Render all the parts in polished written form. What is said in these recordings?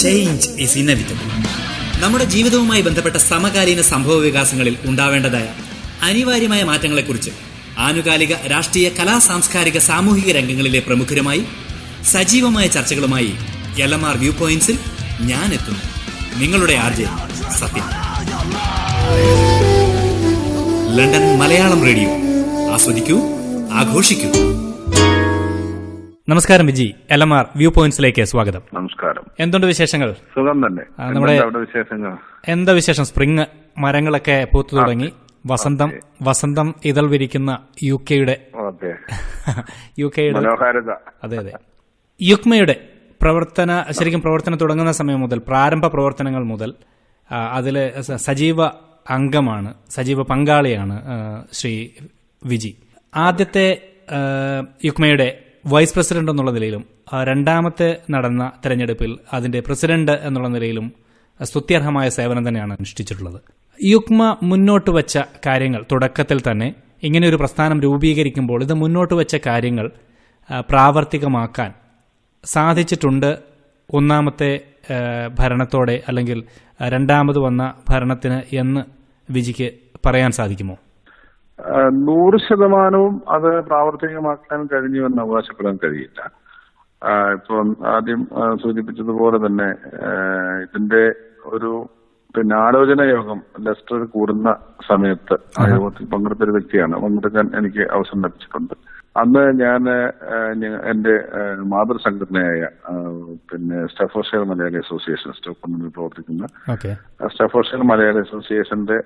Change is inevitable. നമ്മുടെ ജീവിതവുമായി ബന്ധപ്പെട്ട സമകാലീന സംഭവ വികാസങ്ങളിൽ ഉണ്ടാവേണ്ടതായ അനിവാര്യമായ മാറ്റങ്ങളെക്കുറിച്ച് ആനുകാലിക രാഷ്ട്രീയ, കലാ, സാംസ്കാരിക, സാമൂഹിക രംഗങ്ങളിലെ പ്രമുഖരുമായി സജീവമായ ചർച്ചകളുമായി LMR വ്യൂ പോയിന്റ്സിൽ ഞാൻ എത്തുന്നു. നിങ്ങളുടെ RJ സത്യം. London Malayalam radio. ആസ്വദിക്കൂ, ആഘോഷിക്കൂ. നമസ്കാരം വിജി. LMR വ്യൂ പോയിന്റ്സിലേക്ക് സ്വാഗതം. നമസ്കാരം. എന്തുണ്ട് വിശേഷങ്ങൾ? സുഖം തന്നെ. നമ്മുടെ വിശേഷങ്ങൾ എന്താ വിശേഷം? സ്പ്രിങ് മരങ്ങളൊക്കെ പൂത്തു തുടങ്ങി. വസന്തം ഇതൾ വിരിക്കുന്ന യുകെയുടെ മനോഹാരിത. അതെ. യുക്മയുടെ പ്രവർത്തനം തുടങ്ങുന്ന സമയം മുതൽ, പ്രാരംഭ പ്രവർത്തനങ്ങൾ മുതൽ അതിൽ സജീവ അംഗമാണ്, സജീവ പങ്കാളിയാണ് ശ്രീ വിജി. ആദ്യത്തെ യുക്മയുടെ വൈസ് പ്രസിഡന്റ് എന്നുള്ള നിലയിലും രണ്ടാമത്തെ നടന്ന തെരഞ്ഞെടുപ്പിൽ അതിന്റെ പ്രസിഡന്റ് എന്നുള്ള നിലയിലും സ്തുത്യർഹമായ സേവനം തന്നെയാണ് അനുഷ്ഠിച്ചിട്ടുള്ളത്. യുക്മ മുന്നോട്ട് വച്ച കാര്യങ്ങൾ, തുടക്കത്തിൽ തന്നെ ഇങ്ങനെയൊരു പ്രസ്ഥാനം രൂപീകരിക്കുമ്പോൾ ഇത് മുന്നോട്ട് വച്ച കാര്യങ്ങൾ പ്രാവർത്തികമാക്കാൻ സാധിച്ചിട്ടുണ്ട് ഒന്നാമത്തെ ഭരണത്തോടെ, അല്ലെങ്കിൽ രണ്ടാമത് വന്ന ഭരണത്തിന് എന്ന് വിജിക്ക് പറയാൻ സാധിക്കുമോ? 100% അത് പ്രാവർത്തികമാക്കാൻ കഴിഞ്ഞുവെന്ന് അവകാശപ്പെടാൻ കഴിയില്ല. ഇപ്പം ആദ്യം സൂചിപ്പിച്ചതുപോലെ തന്നെ ഇതിന്റെ ഒരു ആലോചന യോഗം ലെസ്റ്റർ കൂടുന്ന സമയത്ത് ആ യോഗത്തിൽ പങ്കെടുത്തൊരു വ്യക്തിയാണ്. പങ്കെടുക്കാൻ എനിക്ക് അവസരം ലഭിച്ചിട്ടുണ്ട്. അന്ന് ഞാൻ എന്റെ മാതൃസംഘടനയായ സ്റ്റഫോർഡ്ഷയർ മലയാളി അസോസിയേഷൻ, സ്റ്റോക്ക്ഹോമിൽ പ്രവർത്തിക്കുന്ന സ്റ്റഫോർഡ്ഷയർ മലയാളി അസോസിയേഷന്റെ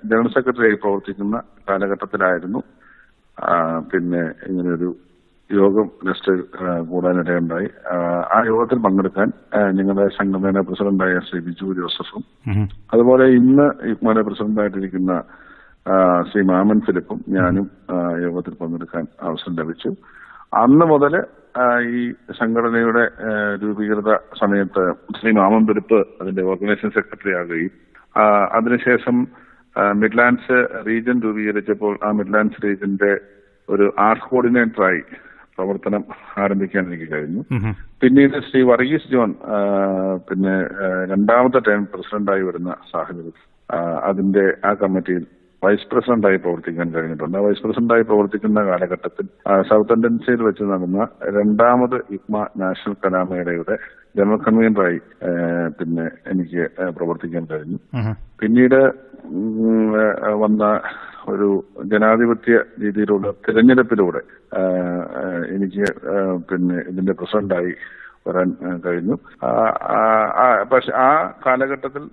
ജനറൽ സെക്രട്ടറിയായി പ്രവർത്തിക്കുന്ന കാലഘട്ടത്തിലായിരുന്നു ഇങ്ങനെയൊരു യോഗം ലെസ്റ്റർ കൂടാനിടയുണ്ടായി. ആ യോഗത്തിൽ പങ്കെടുക്കാൻ ഞങ്ങളുടെ സംഘടനയുടെ പ്രസിഡന്റായ ശ്രീ ബിജു ജോസഫും അതുപോലെ ഇന്ന് യുക്മയുടെ പ്രസിഡന്റായിട്ടിരിക്കുന്ന ശ്രീ മാമൻ ഫിലിപ്പും ഞാനും യോഗത്തിൽ പങ്കെടുക്കാൻ അവസരം ലഭിച്ചു. അന്ന് മുതൽ ഈ സംഘടനയുടെ രൂപീകൃത സമയത്ത് ശ്രീ മാമൻ ഫിലിപ്പ് അതിന്റെ ഓർഗനൈസേഷൻ സെക്രട്ടറി ആകുകയും അതിനുശേഷം മിഡ്ലാൻഡ്സ് റീജിയൻ രൂപീകരിച്ചപ്പോൾ ആ മിഡ്ലാൻഡ്സ് റീജിയന്റെ ഒരു ആർട്സ് കോർഡിനേറ്ററായി പ്രവർത്തനം ആരംഭിക്കാൻ എനിക്ക് കഴിഞ്ഞു. പിന്നീട് ശ്രീ വർഗീസ് ജോൺ രണ്ടാമത്തെ ടൈം പ്രസിഡന്റായി വരുന്ന സാഹചര്യത്തിൽ അതിന്റെ ആ കമ്മിറ്റിയിൽ വൈസ് പ്രസിഡന്റായി പ്രവർത്തിക്കാൻ കഴിഞ്ഞിട്ടുണ്ട്. വൈസ് പ്രസിഡന്റായി പ്രവർത്തിക്കുന്ന കാലഘട്ടത്തിൽ സൗത്ത് ടെൻഡൻസിയിൽ വെച്ച് നടന്ന രണ്ടാമത് യുക്മ നാഷണൽ കലാമേളയുടെ ജനറൽ കൺവീനറായി എനിക്ക് പ്രവർത്തിക്കാൻ കഴിഞ്ഞു. പിന്നീട് വന്ന ഒരു ജനാധിപത്യ രീതിയിലുള്ള തിരഞ്ഞെടുപ്പിലൂടെ എനിക്ക് ഇതിന്റെ പ്രസിഡന്റായി വരാൻ കഴിഞ്ഞു. പക്ഷെ ആ കാലഘട്ടത്തിൽ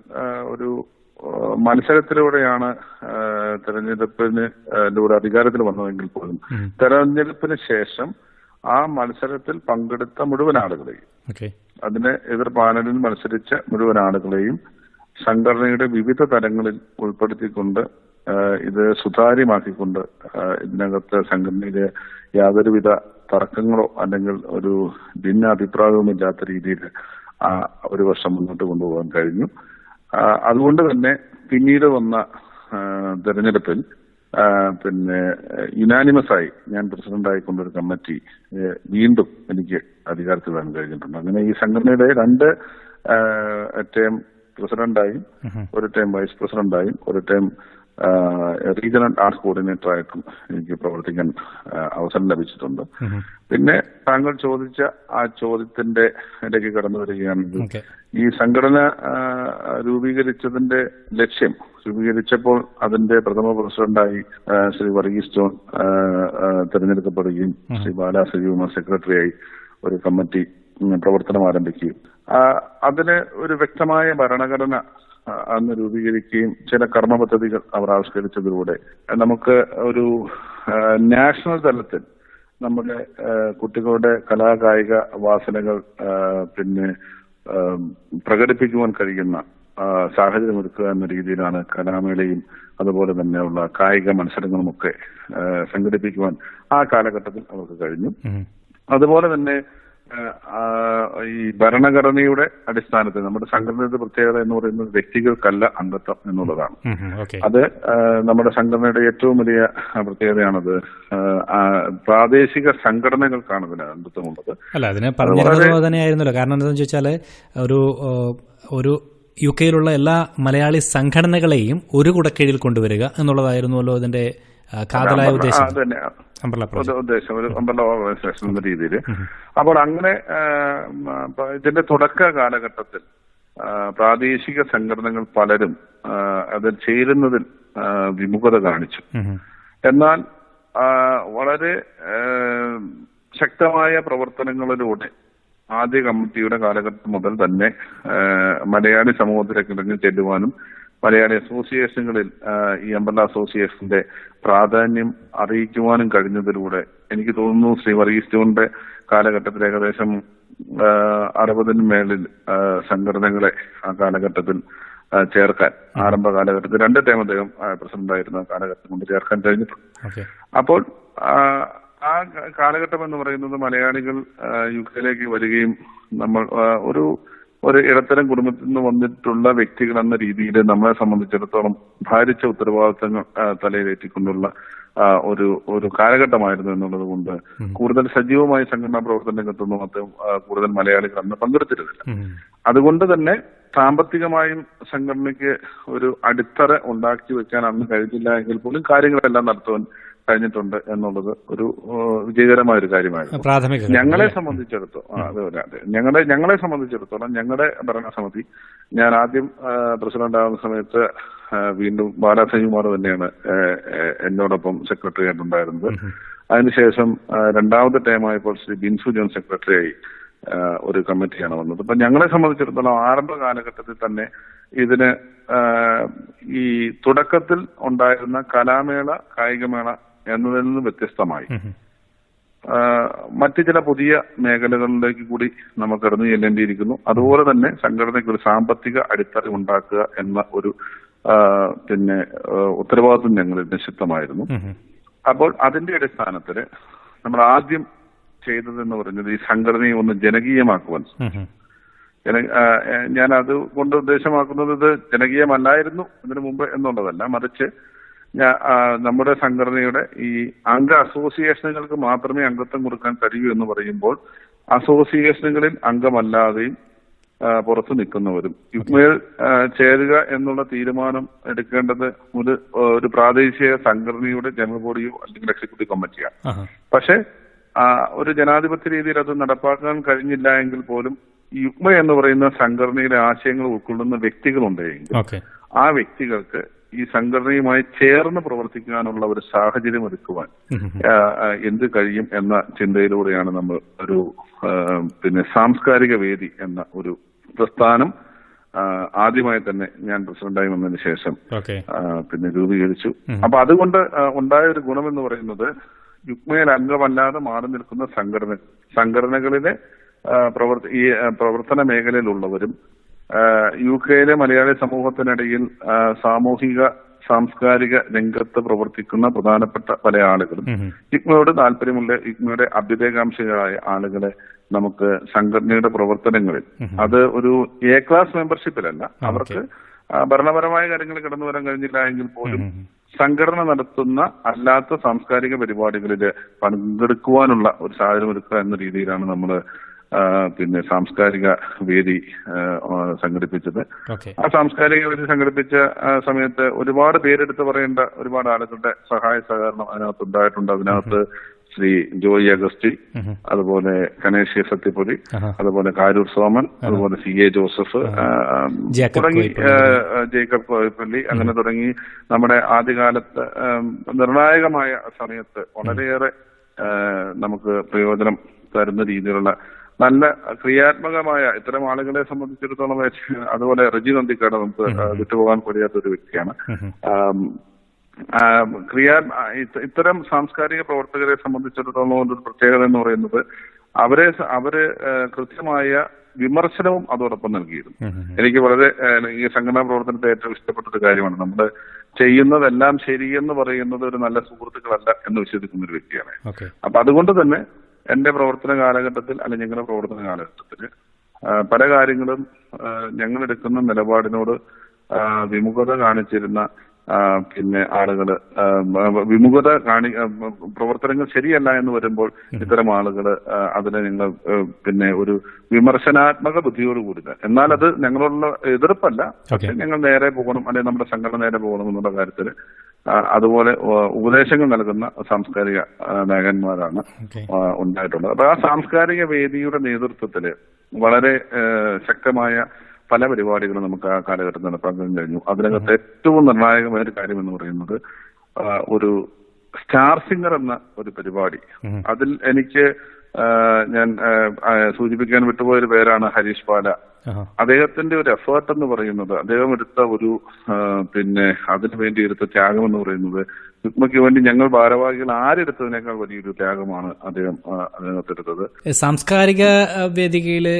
ഒരു മത്സരത്തിലൂടെയാണ് തെരഞ്ഞെടുപ്പിലൂടെ അധികാരത്തിൽ വന്നതെങ്കിൽ പോലും തെരഞ്ഞെടുപ്പിന് ശേഷം ആ മത്സരത്തിൽ പങ്കെടുത്ത മുഴുവൻ ആളുകളെയും, അതിന് എതിർ പാനലിൽ മത്സരിച്ച മുഴുവൻ ആളുകളെയും സംഘടനയുടെ വിവിധ തലങ്ങളിൽ ഉൾപ്പെടുത്തിക്കൊണ്ട് ഇത് സുതാര്യമാക്കിക്കൊണ്ട് ഇതിനകത്ത് സംഘടനയിലെ യാതൊരുവിധ തർക്കങ്ങളോ അല്ലെങ്കിൽ ഒരു ഭിന്ന അഭിപ്രായവുമില്ലാത്ത രീതിയിൽ ഒരു വർഷം മുന്നോട്ട് കൊണ്ടുപോകാൻ കഴിഞ്ഞു. അതുകൊണ്ട് തന്നെ പിന്നീട് വന്ന തെരഞ്ഞെടുപ്പിൽ യുനാനിമസായി ഞാൻ പ്രസിഡന്റായിക്കൊണ്ടൊരു കമ്മിറ്റി വീണ്ടും എനിക്ക് അധികാരത്തിൽ വരാൻ കഴിഞ്ഞിട്ടുണ്ട്. അങ്ങനെ ഈ സംഘടനയുടെ 2 ടേം പ്രസിഡന്റായും ഒരു ടൈം വൈസ് പ്രസിഡന്റായും ഒരു ടൈം റീജിയണൽ ആർട്സ് കോർഡിനേറ്ററായിട്ടും എനിക്ക് പ്രവർത്തിക്കാൻ അവസരം ലഭിച്ചിട്ടുണ്ട്. പിന്നെ താങ്കൾ ചോദിച്ച ആ ചോദ്യത്തിന്റെ ഇടയ്ക്ക് കടന്നു വരികയാണെങ്കിൽ, ഈ സംഘടന രൂപീകരിച്ചതിന്റെ ലക്ഷ്യം, രൂപീകരിച്ചപ്പോൾ അതിന്റെ പ്രഥമ പ്രസിഡന്റായി ശ്രീ വർഗീസ് ജോൺ തെരഞ്ഞെടുക്കപ്പെടുകയും ശ്രീ ബാലാ സജീവ സെക്രട്ടറിയായി ഒരു കമ്മിറ്റി പ്രവർത്തനം ആരംഭിക്കുകയും അതിന് ഒരു വ്യക്തമായ ഭരണഘടന അന്ന് രൂപീകരിക്കുകയും ചില കർമ്മ പദ്ധതികൾ അവർ ആവിഷ്കരിച്ചതിലൂടെ നമുക്ക് ഒരു നാഷണൽ തലത്തിൽ നമ്മുടെ കുട്ടികളുടെ കലാകായിക വാസനകൾ പ്രകടിപ്പിക്കുവാൻ കഴിയുന്ന സാഹചര്യം ഒരുക്കുക എന്ന രീതിയിലാണ് കലാമേളയും അതുപോലെ തന്നെയുള്ള കായിക മത്സരങ്ങളുമൊക്കെ സംഘടിപ്പിക്കുവാൻ ആ കാലഘട്ടത്തിൽ അവർക്ക് കഴിഞ്ഞു. അതുപോലെ തന്നെ ഈ ഭരണഘടനയുടെ അടിസ്ഥാനത്തിൽ നമ്മുടെ സംഘടനയുടെ പ്രത്യേകത എന്ന് പറയുന്നത് വ്യക്തികൾക്കല്ല അംഗത്വം എന്നുള്ളതാണ്. അത് നമ്മുടെ സംഘടനയുടെ ഏറ്റവും വലിയ പ്രത്യേകതയാണത്. പ്രാദേശിക സംഘടനകൾക്കാണ് ഇതിന് അംഗത്വമുള്ളത്. അല്ല, അതിന് പറഞ്ഞിരുന്നത് തന്നെയായിരുന്നല്ലോ. കാരണം എന്താണെന്ന് ചോദിച്ചാൽ ഒരു UK-യിലുള്ള എല്ലാ മലയാളി സംഘടനകളെയും ഒരു കുടക്കീഴിൽ കൊണ്ടുവരിക എന്നുള്ളതായിരുന്നുവല്ലോ ഇതിന്റെ കാതലായ ഉദ്ദേശം. ഉദ്ദേശം ഒരു അംബ്രല്ല ഓർഗനൈസേഷൻ എന്ന രീതിയിൽ. അപ്പോൾ അങ്ങനെ ഇതിന്റെ തുടക്ക കാലഘട്ടത്തിൽ പ്രാദേശിക സംഘടനകൾ പലരും അതിൽ ചേരുന്നതിൽ വിമുഖത കാണിച്ചു. എന്നാൽ വളരെ ശക്തമായ പ്രവർത്തനങ്ങളിലൂടെ ആദ്യ കമ്മിറ്റിയുടെ കാലഘട്ടം മുതൽ തന്നെ മലയാളി സമൂഹത്തിലേക്ക് ഇറങ്ങി ചെല്ലുവാനും മലയാളി അസോസിയേഷനുകളിൽ ഈ അംബ്രല്ല അസോസിയേഷന്റെ പ്രാധാന്യം അറിയിക്കുവാനും കഴിഞ്ഞതിലൂടെ എനിക്ക് തോന്നുന്നു ശ്രീ വർഗീസ് ജോണിന്റെ കാലഘട്ടത്തിൽ ഏകദേശം 60-ന് മേളിൽ സംഘടനകളെ ആ കാലഘട്ടത്തിൽ ചേർക്കാൻ, ആരംഭ കാലഘട്ടത്തിൽ 2 ടൈം അദ്ദേഹം പ്രസിഡന്റായിരുന്ന കാലഘട്ടം കൊണ്ട് ചേർക്കാൻ കഴിഞ്ഞിട്ടുണ്ട്. അപ്പോൾ ആ കാലഘട്ടം എന്ന് പറയുന്നത് മലയാളികൾ UK-യിലേക്ക് വരികയും നമ്മൾ ഒരു ഇടത്തരം കുടുംബത്തിൽ നിന്ന് വന്നിട്ടുള്ള വ്യക്തികൾ എന്ന രീതിയിൽ നമ്മളെ സംബന്ധിച്ചിടത്തോളം ഭാരിച്ച ഉത്തരവാദിത്തങ്ങൾ തലയിലേറ്റിക്കൊണ്ടുള്ള ഒരു കാലഘട്ടമായിരുന്നു എന്നുള്ളത് കൊണ്ട് കൂടുതൽ സജീവമായി സംഘടനാ പ്രവർത്തന രംഗത്തൊന്നും കൂടുതൽ മലയാളികൾ അന്ന് പങ്കെടുത്തിരുന്നില്ല. അതുകൊണ്ട് തന്നെ സാമ്പത്തികമായും സംഘടനയ്ക്ക് ഒരു അടിത്തറ ഉണ്ടാക്കി വെക്കാൻ അന്ന് കഴിഞ്ഞില്ല എങ്കിൽ പോലും കാര്യങ്ങളെല്ലാം നടത്തുവാൻ കഴിഞ്ഞിട്ടുണ്ട് എന്നുള്ളത് ഒരു വിജയകരമായ ഒരു കാര്യമായിരുന്നു. ഞങ്ങളെ സംബന്ധിച്ചിടത്തോളം ഞങ്ങളെ സംബന്ധിച്ചിടത്തോളം ഞങ്ങളുടെ ഭരണസമിതി, ഞാൻ ആദ്യം പ്രസിഡന്റ് ആവുന്ന സമയത്ത് വീണ്ടും ബാലാസജികുമാർ തന്നെയാണ് എന്നോടൊപ്പം സെക്രട്ടറി ആയിട്ടുണ്ടായിരുന്നത്. അതിനുശേഷം 2ാമത്തെ ടൈമായപ്പോൾ ശ്രീ ബിൻസു ജോൺ സെക്രട്ടറിയായി ഒരു കമ്മിറ്റിയാണ് വന്നത്. അപ്പൊ ഞങ്ങളെ സംബന്ധിച്ചിടത്തോളം ആരംഭ കാലഘട്ടത്തിൽ തന്നെ ഇതിന് ഈ തുടക്കത്തിൽ ഉണ്ടായിരുന്ന കലാമേള, കായികമേള എന്നതിൽ നിന്ന് വ്യത്യസ്തമായി മറ്റു ചില പുതിയ മേഖലകളിലേക്ക് കൂടി നമുക്ക് ഇറങ്ങി ചെല്ലേണ്ടിയിരിക്കുന്നു. അതുപോലെ തന്നെ സംഘടനയ്ക്ക് ഒരു സാമ്പത്തിക അടിത്തറ ഉണ്ടാക്കുക എന്ന ഒരു ഉത്തരവാദിത്വം ഞങ്ങളിൽ നിക്ഷിപ്തമായിരുന്നു. അപ്പോൾ അതിന്റെ അടിസ്ഥാനത്തിൽ നമ്മൾ ആദ്യം ചെയ്തതെന്ന് പറയുന്നത് ഈ സംഘടനയെ ഒന്ന് ജനകീയമാക്കുവാൻ. ഞാൻ അത് കൊണ്ട് ഉദ്ദേശമാക്കുന്നത് ഇത് ജനകീയമല്ലായിരുന്നു ഇതിനു മുമ്പ് എന്നുള്ളതല്ല, മറിച്ച് നമ്മുടെ സംഘടനയുടെ ഈ അംഗ അസോസിയേഷനുകൾക്ക് മാത്രമേ അംഗത്വം കൊടുക്കാൻ കഴിയൂ എന്ന് പറയുമ്പോൾ അസോസിയേഷനുകളിൽ അംഗമല്ലാതെയും പുറത്തു നിൽക്കുന്നവരും യുക്മയിൽ ചേരുക എന്നുള്ള തീരുമാനം എടുക്കേണ്ടത് ഒരു പ്രാദേശിക സംഘടനയുടെ ജനറൽ ബോഡിയോ അല്ലെങ്കിൽ എക്സിക്യൂട്ടീവ് കമ്മിറ്റിയാണ്. പക്ഷെ ഒരു ജനാധിപത്യ രീതിയിൽ അത് നടപ്പാക്കാൻ കഴിഞ്ഞില്ല എങ്കിൽ പോലും യുക്മ എന്ന് പറയുന്ന സംഘടനയിലെ ആശയങ്ങൾ ഉൾക്കൊള്ളുന്ന വ്യക്തികളുണ്ടെങ്കിൽ ആ വ്യക്തികൾക്ക് ഈ സംഘടനയുമായി ചേർന്ന് പ്രവർത്തിക്കാനുള്ള ഒരു സാഹചര്യം ഒരുക്കുവാൻ എന്ത് കഴിയും എന്ന ചിന്തയിലൂടെയാണ് നമ്മൾ ഒരു സാംസ്കാരിക വേദി എന്ന ഒരു പ്രസ്ഥാനം ആദ്യമായി തന്നെ ഞാൻ പ്രസിഡന്റായി വന്നതിന് ശേഷം രൂപീകരിച്ചു. അപ്പൊ അതുകൊണ്ട് ഉണ്ടായ ഒരു ഗുണമെന്ന് പറയുന്നത് യുക്മയിൽ അംഗമല്ലാതെ മാറി നിൽക്കുന്ന സംഘടനകളിലെ പ്രവർത്തന മേഖലയിലുള്ളവരും UK-യിലെ മലയാളി സമൂഹത്തിനിടയിൽ സാമൂഹിക സാംസ്കാരിക രംഗത്ത് പ്രവർത്തിക്കുന്ന പ്രധാനപ്പെട്ട പല ആളുകളും യുക്മയോട് താല്പര്യമുള്ള യുക്മയുടെ അഭ്യുദയകാംക്ഷികളായ ആളുകളെ നമുക്ക് സംഘടനയുടെ പ്രവർത്തനങ്ങളിൽ അത് ഒരു A ക്ലാസ് മെമ്പർഷിപ്പിലല്ല, അവർക്ക് ഭരണപരമായ കാര്യങ്ങൾ കടന്നു വരാൻ കഴിഞ്ഞില്ല എങ്കിൽ പോലും സംഘടന നടത്തുന്ന അല്ലാത്ത സാംസ്കാരിക പരിപാടികളിൽ പങ്കെടുക്കുവാനുള്ള ഒരു സാഹചര്യം ഒരുക്കുക എന്ന രീതിയിലാണ് നമ്മൾ സാംസ്കാരിക വേദി സംഘടിപ്പിച്ചത്. ആ സാംസ്കാരിക വേദി സംഘടിപ്പിച്ച സമയത്ത് ഒരുപാട് പേരെടുത്ത് പറയേണ്ട ഒരുപാട് ആളുകളുടെ സഹായ സഹകരണം അതിനകത്ത് ഉണ്ടായിട്ടുണ്ട്. അതിനകത്ത് ശ്രീ ജോയി അഗസ്റ്റി, അതുപോലെ കനേഷ്യ സത്യപ്പൊലി, അതുപോലെ കാരൂർ സോമൻ, അതുപോലെ CA ജോസഫ് തുടങ്ങി ജേക്കബ് കോയപ്പള്ളി, അങ്ങനെ തുടങ്ങി നമ്മുടെ ആദ്യകാലത്ത് നിർണായകമായ സമയത്ത് വളരെയേറെ നമുക്ക് പ്രയോജനം തരുന്ന രീതിയിലുള്ള നല്ല ക്രിയാത്മകമായ ഇത്തരം ആളുകളെ സംബന്ധിച്ചിടത്തോളം, അതുപോലെ റജി നന്ദിക്കാട് നമുക്ക് വിട്ടുപോകാൻ കഴിയാത്തൊരു വ്യക്തിയാണ്. ഇത്തരം സാംസ്കാരിക പ്രവർത്തകരെ സംബന്ധിച്ചിടത്തോളം ഒരു പ്രത്യേകത എന്ന് പറയുന്നത് അവര് കൃത്യമായ വിമർശനവും അതോടൊപ്പം നൽകിയിരുന്നു. എനിക്ക് വളരെ ഈ സംഘടനാ പ്രവർത്തനത്തെ ഏറ്റവും ഇഷ്ടപ്പെട്ട ഒരു കാര്യമാണ്. നമ്മൾ ചെയ്യുന്നതെല്ലാം ശരിയെന്ന് പറയുന്നത് ഒരു നല്ല സുഹൃത്തുക്കളല്ല എന്ന് വിശ്വസിക്കുന്ന ഒരു വ്യക്തിയാണ്. അപ്പൊ അതുകൊണ്ട് തന്നെ എന്റെ പ്രവർത്തന കാലഘട്ടത്തിൽ അല്ലെങ്കിൽ ഞങ്ങളുടെ പ്രവർത്തന കാലഘട്ടത്തിൽ പല കാര്യങ്ങളും ഞങ്ങൾ എടുക്കുന്ന നിലപാടിനോട് വിമുഖത കാണിച്ചിരുന്ന പിന്നെ ആളുകള് വിമുഖത പ്രവർത്തനങ്ങൾ ശരിയല്ല എന്ന് വരുമ്പോൾ ഇത്തരം ആളുകള് അതിനെ ഞങ്ങൾ പിന്നെ ഒരു വിമർശനാത്മക ബുദ്ധിയോടുകൂടി, എന്നാൽ അത് ഞങ്ങളുള്ള എതിർപ്പല്ല, പക്ഷെ ഞങ്ങൾ നേരെ പോകണം അല്ലെങ്കിൽ നമ്മുടെ സംഘടന നേരെ പോകണം എന്നുള്ള കാര്യത്തിൽ അതുപോലെ ഉപദേശങ്ങൾ നൽകുന്ന സാംസ്കാരിക നായകന്മാരാണ് ഉണ്ടായിട്ടുള്ളത്. അപ്പൊ ആ സാംസ്കാരിക വേദിയുടെ നേതൃത്വത്തില് വളരെ ശക്തമായ പല പരിപാടികളും നമുക്ക് ആ കാലഘട്ടത്തിൽ നടപ്പാക്കാൻ കഴിഞ്ഞു. അതിനകത്ത് ഏറ്റവും നിർണായകമായ ഒരു കാര്യം എന്ന് പറയുന്നത് ഒരു സ്റ്റാർ സിംഗർ എന്ന ഒരു പരിപാടി. അതിൽ എനിക്ക് ഞാൻ സൂചിപ്പിക്കാൻ വിട്ടുപോയൊരു പേരാണ് ഹരീഷ് പാല. അദ്ദേഹത്തിന്റെ ഒരു എഫേർട്ട് എന്ന് പറയുന്നത്, അദ്ദേഹം എടുത്ത ഒരു പിന്നെ അതിനു വേണ്ടി എടുത്ത ത്യാഗം എന്ന് പറയുന്നത്, യുഗ്മയ്ക്ക് വേണ്ടി ഞങ്ങൾ ഭാരവാഹികൾ ആരെടുത്തതിനേക്കാൾ വലിയൊരു ത്യാഗമാണ് അദ്ദേഹം അതിനകത്തെടുത്തത്. സാംസ്കാരിക വേദികയില്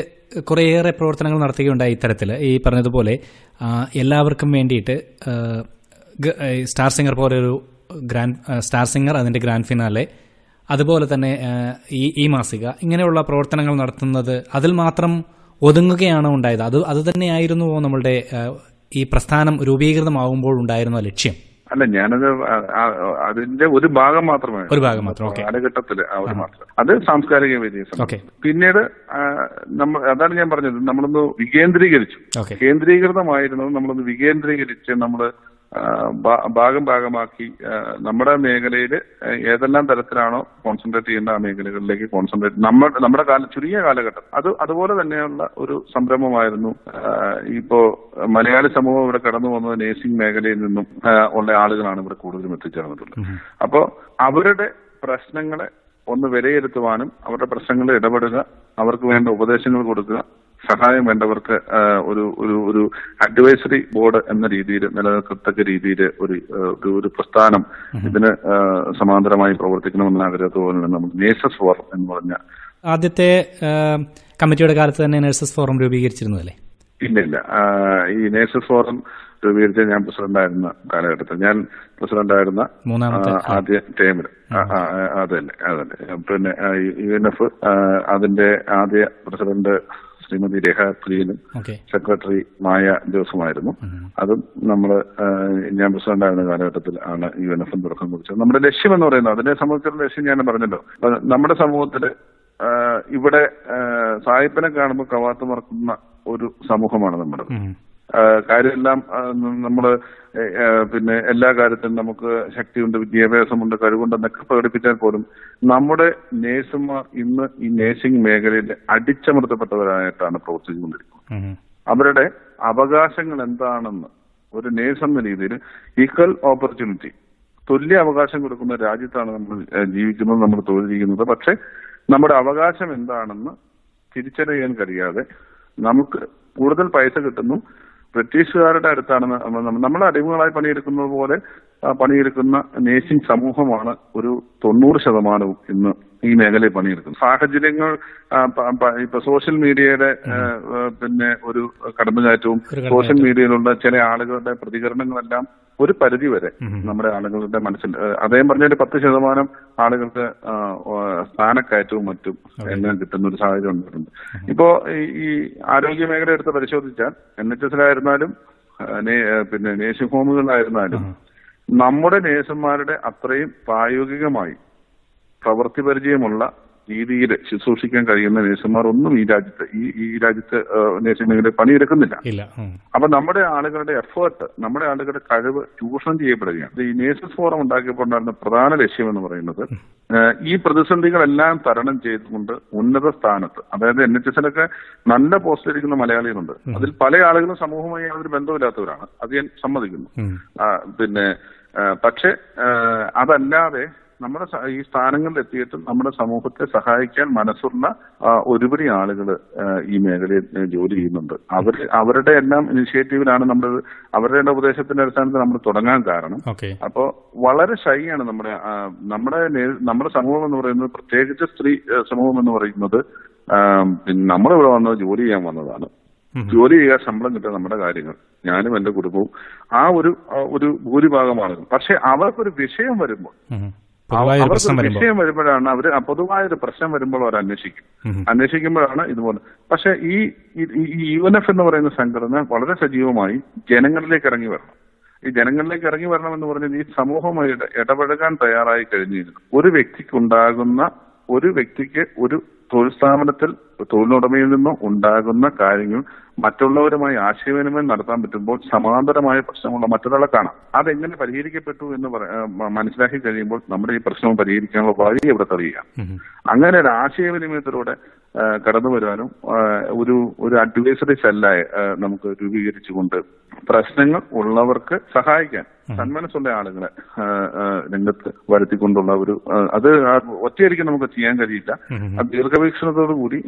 കുറേയേറെ പ്രവർത്തനങ്ങൾ നടത്തുകയുണ്ടായി. ഇത്തരത്തിൽ ഈ പറഞ്ഞതുപോലെ എല്ലാവർക്കും വേണ്ടിയിട്ട് സ്റ്റാർ സിംഗർ പോലൊരു സ്റ്റാർ സിംഗർ, അതിന്റെ ഗ്രാൻഡ് ഫിനാലെ, അതുപോലെ തന്നെ ഈ മാസിക, ഇങ്ങനെയുള്ള പ്രവർത്തനങ്ങൾ നടത്തുന്നത് അതിൽ മാത്രം ഒതുങ്ങുകയാണോ ഉണ്ടായത്? അത് തന്നെയായിരുന്നുവോ നമ്മളുടെ ഈ പ്രസ്ഥാനം രൂപീകൃതമാകുമ്പോൾ ഉണ്ടായിരുന്ന ലക്ഷ്യം? അല്ല, ഞാനത് അതിന്റെ ഒരു ഭാഗം മാത്രമേ, കാലഘട്ടത്തില് ഒരു മാത്രം. അത് സാംസ്കാരിക വേദിയെ സംബന്ധിച്ചു. പിന്നീട് അതാണ് ഞാൻ പറഞ്ഞത്, നമ്മളൊന്ന് വികേന്ദ്രീകരിച്ചു. കേന്ദ്രീകൃതമായിരുന്നത് നമ്മളൊന്ന് വികേന്ദ്രീകരിച്ച് നമ്മള് ഭാഗമാക്കി നമ്മുടെ മേഖലയിൽ ഏതെല്ലാം തരത്തിലാണോ കോൺസെൻട്രേറ്റ് ചെയ്യേണ്ട ആ മേഖലകളിലേക്ക് കോൺസെൻട്രേറ്റ് നമ്മുടെ ചുരുങ്ങിയ കാലഘട്ടം അതുപോലെ തന്നെയുള്ള ഒരു സംരംഭമായിരുന്നു. ഇപ്പോ മലയാളി സമൂഹം ഇവിടെ കടന്നു വന്നത് നേഴ്സിംഗ് മേഖലയിൽ നിന്നും ഉള്ള ആളുകളാണ് ഇവിടെ കൂടുതലും എത്തിച്ചേർന്നിട്ടുള്ളത്. അപ്പോ അവരുടെ പ്രശ്നങ്ങളെ ഒന്ന് വിലയിരുത്തുവാനും അവരുടെ പ്രശ്നങ്ങളിൽ ഇടപെടുക, അവർക്ക് വേണ്ട ഉപദേശങ്ങൾ കൊടുക്കുക, സഹായം വേണ്ടവർക്ക് ഒരു അഡ്വൈസറി ബോർഡ് എന്ന രീതിയിൽ നിലനിൽക്കത്തക്ക രീതിയിൽ ഒരു പ്രസ്ഥാനം ഇതിന് സമാന്തരമായി പ്രവർത്തിക്കണമെന്ന ആഗ്രഹത്തോടെ നമുക്ക് നേഴ്സസ് ഫോറം എന്ന് പറഞ്ഞ ആദ്യത്തെ കമ്മിറ്റിയുടെ കാലത്ത് തന്നെ നേഴ്സസ് ഫോറം രൂപീകരിച്ചിരുന്നതല്ലേ? ഇല്ല, ഈ നേഴ്സസ് ഫോറം രൂപീകരിച്ച ഞാൻ പ്രസിഡന്റായിരുന്ന കാലഘട്ടത്തിൽ, ഞാൻ പ്രസിഡന്റായിരുന്ന ആദ്യ ടൈമിൽ അതല്ലേ പിന്നെ UNF അതിന്റെ ആദ്യ പ്രസിഡന്റ് ശ്രീമതി രേഖ പ്രിയനും സെക്രട്ടറി മായ ജോസുമായിരുന്നു. അതും ഞാൻ പ്രസിഡന്റായിരുന്ന കാലഘട്ടത്തിൽ ആണ് UNF തുടക്കം കുറിച്ചത്. നമ്മുടെ ലക്ഷ്യം എന്ന് പറയുന്നത്, അതിനെ സംബന്ധിച്ചുള്ള ലക്ഷ്യം ഞാൻ പറഞ്ഞല്ലോ, നമ്മുടെ സമൂഹത്തില് ഇവിടെ സായിപ്പിനെ കാണുമ്പോൾ കവാത്ത് മറക്കുന്ന ഒരു സമൂഹമാണ് നമ്മുടെ. കാര്യമെല്ലാം നമ്മള് പിന്നെ എല്ലാ കാര്യത്തിലും നമുക്ക് ശക്തിയുണ്ട്, വിദ്യാഭ്യാസമുണ്ട്, കഴിവുണ്ടെന്നൊക്കെ പ്രകടിപ്പിച്ചാൽ പോലും നമ്മുടെ നേഴ്സുമാർ ഇന്ന് ഈ നേഴ്സിംഗ് മേഖലയിൽ അടിച്ചമർത്തപ്പെട്ടവരായിട്ടാണ് പ്രവർത്തിച്ചുകൊണ്ടിരിക്കുന്നത്. അവരുടെ അവകാശങ്ങൾ എന്താണെന്ന് ഒരു നേഴ്സ് എന്ന രീതിയിൽ ഈക്വൽ ഓപ്പർച്യൂണിറ്റി, തുല്യ അവകാശം കൊടുക്കുന്ന രാജ്യത്താണ് നമ്മൾ ജീവിക്കുന്നത്, നമ്മൾ തൊഴിൽ ചെയ്യുന്നത്. പക്ഷെ നമ്മുടെ അവകാശം എന്താണെന്ന് തിരിച്ചറിയാൻ കഴിയാതെ നമുക്ക് കൂടുതൽ പൈസ കിട്ടുന്നു, ബ്രിട്ടീഷുകാരുടെ അടുത്താണ് നമ്മൾ അടിമകളായി പണിയെടുക്കുന്നത് പോലെ പണിയെടുക്കുന്ന നേഴ്സിംഗ് സമൂഹമാണ് ഒരു 90% ഇന്ന് ഈ മേഖലയിൽ പണിയെടുക്കുന്നത്. സാഹചര്യങ്ങൾ ഇപ്പൊ സോഷ്യൽ മീഡിയയുടെ പിന്നെ ഒരു കടന്നുകയറ്റവും സോഷ്യൽ മീഡിയയിലുള്ള ചില ആളുകളുടെ പ്രതികരണങ്ങളെല്ലാം ഒരു പരിധി വരെ നമ്മുടെ ആളുകളുടെ മനസ്സിൽ, അദ്ദേഹം പറഞ്ഞ 10% ആളുകൾക്ക് സ്ഥാനക്കയറ്റവും മറ്റും എല്ലാം കിട്ടുന്ന ഒരു സാഹചര്യം ഉണ്ടായിട്ടുണ്ട്. ഇപ്പോ ഈ ആരോഗ്യ മേഖല എടുത്ത് പരിശോധിച്ചാൽ NHS-ലായിരുന്നാലും പിന്നെ നേഴ്സിംഗ് ഹോമുകളിലായിരുന്നാലും നമ്മുടെ നേഴ്സുമാരുടെ അത്രയും പ്രായോഗികമായി പ്രവൃത്തി പരിചയമുള്ള രീതിയിൽ ശുശ്രൂഷിക്കാൻ കഴിയുന്ന നേഴ്സുമാർ ഒന്നും ഈ രാജ്യത്ത് നേഴ്സിംഗ് മേഖലയിൽ പണിയെടുക്കുന്നില്ല. അപ്പൊ നമ്മുടെ ആളുകളുടെ എഫേർട്ട്, നമ്മുടെ ആളുകളുടെ കഴിവ് ചൂഷണം ചെയ്യപ്പെടുകയാണ്. ഈ നേഴ്സസ് ഫോറം ഉണ്ടാക്കിയപ്പോൾ ഉണ്ടായിരുന്ന പ്രധാന ലക്ഷ്യം എന്ന് പറയുന്നത് ഈ പ്രതിസന്ധികളെല്ലാം തരണം ചെയ്തുകൊണ്ട് ഉന്നത സ്ഥാനത്ത്, അതായത് NHS-ലൊക്കെ നല്ല പോസ്റ്റിലിരിക്കുന്ന മലയാളികളുണ്ട്, അതിൽ പല ആളുകളും സമൂഹവുമായി യാതൊരു ബന്ധമില്ലാത്തവരാണ്, അത് ഞാൻ സമ്മതിക്കുന്നു. പിന്നെ പക്ഷെ അതല്ലാതെ നമ്മുടെ ഈ സ്ഥാനങ്ങളിൽ എത്തിയിട്ട് നമ്മുടെ സമൂഹത്തെ സഹായിക്കാൻ മനസ്സുള്ള ഒരുപടി ആളുകൾ ഈ മേഖലയിൽ ജോലി ചെയ്യുന്നുണ്ട്. അവരുടെ എല്ലാം ഇനിഷ്യേറ്റീവിലാണ് നമ്മൾ, അവരുടെ ഉപദേശത്തിന്റെ അടിസ്ഥാനത്തിൽ നമ്മൾ തുടങ്ങാൻ കാരണം. അപ്പോ വളരെ ഷൈയാണ് നമ്മുടെ സമൂഹം എന്ന് പറയുന്നത്, പ്രത്യേകിച്ച് സ്ത്രീ സമൂഹം എന്ന് പറയുന്നത്. നമ്മളിവിടെ വന്നത് ജോലി ചെയ്യാൻ വന്നതാണ്, ജോലി ചെയ്യാൻ ശമ്പളം കിട്ടുക നമ്മുടെ കാര്യങ്ങൾ, ഞാനും എന്റെ കുടുംബവും, ആ ഒരു ഭൂരിഭാഗം ആളുകൾ. പക്ഷെ അവർക്കൊരു വിഷയം വരുമ്പോൾ അവർക്ക് വിഷയം വരുമ്പോഴാണ് അവര് പൊതുവായൊരു പ്രശ്നം വരുമ്പോൾ അവർ അന്വേഷിക്കുമ്പോഴാണ് ഇതുപോലെ. പക്ഷെ ഈ UNF എന്ന് പറയുന്ന സംഘടന വളരെ സജീവമായി ജനങ്ങളിലേക്ക് ഇറങ്ങി വരണം. ഈ ജനങ്ങളിലേക്ക് ഇറങ്ങി വരണം എന്ന് പറഞ്ഞാൽ ഈ സമൂഹമായി ഇടപഴകാൻ തയ്യാറായി കഴിഞ്ഞിരുന്നു. ഒരു വ്യക്തിക്ക് ഒരു തൊഴിൽ സ്ഥാപനത്തിൽ തൊഴിലുടമയിൽ നിന്നും ഉണ്ടാകുന്ന കാര്യങ്ങൾ മറ്റുള്ളവരുമായി ആശയവിനിമയം നടത്താൻ പറ്റുമ്പോൾ സമാന്തരമായ പ്രശ്നമുള്ള മറ്റൊരാളെ കാണാം. അതെങ്ങനെ പരിഹരിക്കപ്പെട്ടു എന്ന് മനസ്സിലാക്കി കഴിയുമ്പോൾ നമ്മുടെ ഈ പ്രശ്നവും പരിഹരിക്കാനുള്ള വഴി ഇവിടെ തെളിയുക. അങ്ങനെ ഒരു ആശയവിനിമയത്തിലൂടെ കടന്നു വരാനും ഒരു അഡ്വൈസറി സെല്ലായി നമുക്ക് രൂപീകരിച്ചുകൊണ്ട് പ്രശ്നങ്ങൾ ഉള്ളവർക്ക് സഹായിക്കാൻ സന്മനസ്സുള്ള ആളുകളെ രംഗത്ത് വരുത്തിക്കൊണ്ടുള്ള അത് ഒറ്റയടിക്ക് നമുക്ക് ചെയ്യാൻ കഴിയില്ല. ദീർഘവീക്ഷണത്തോടു കൂടി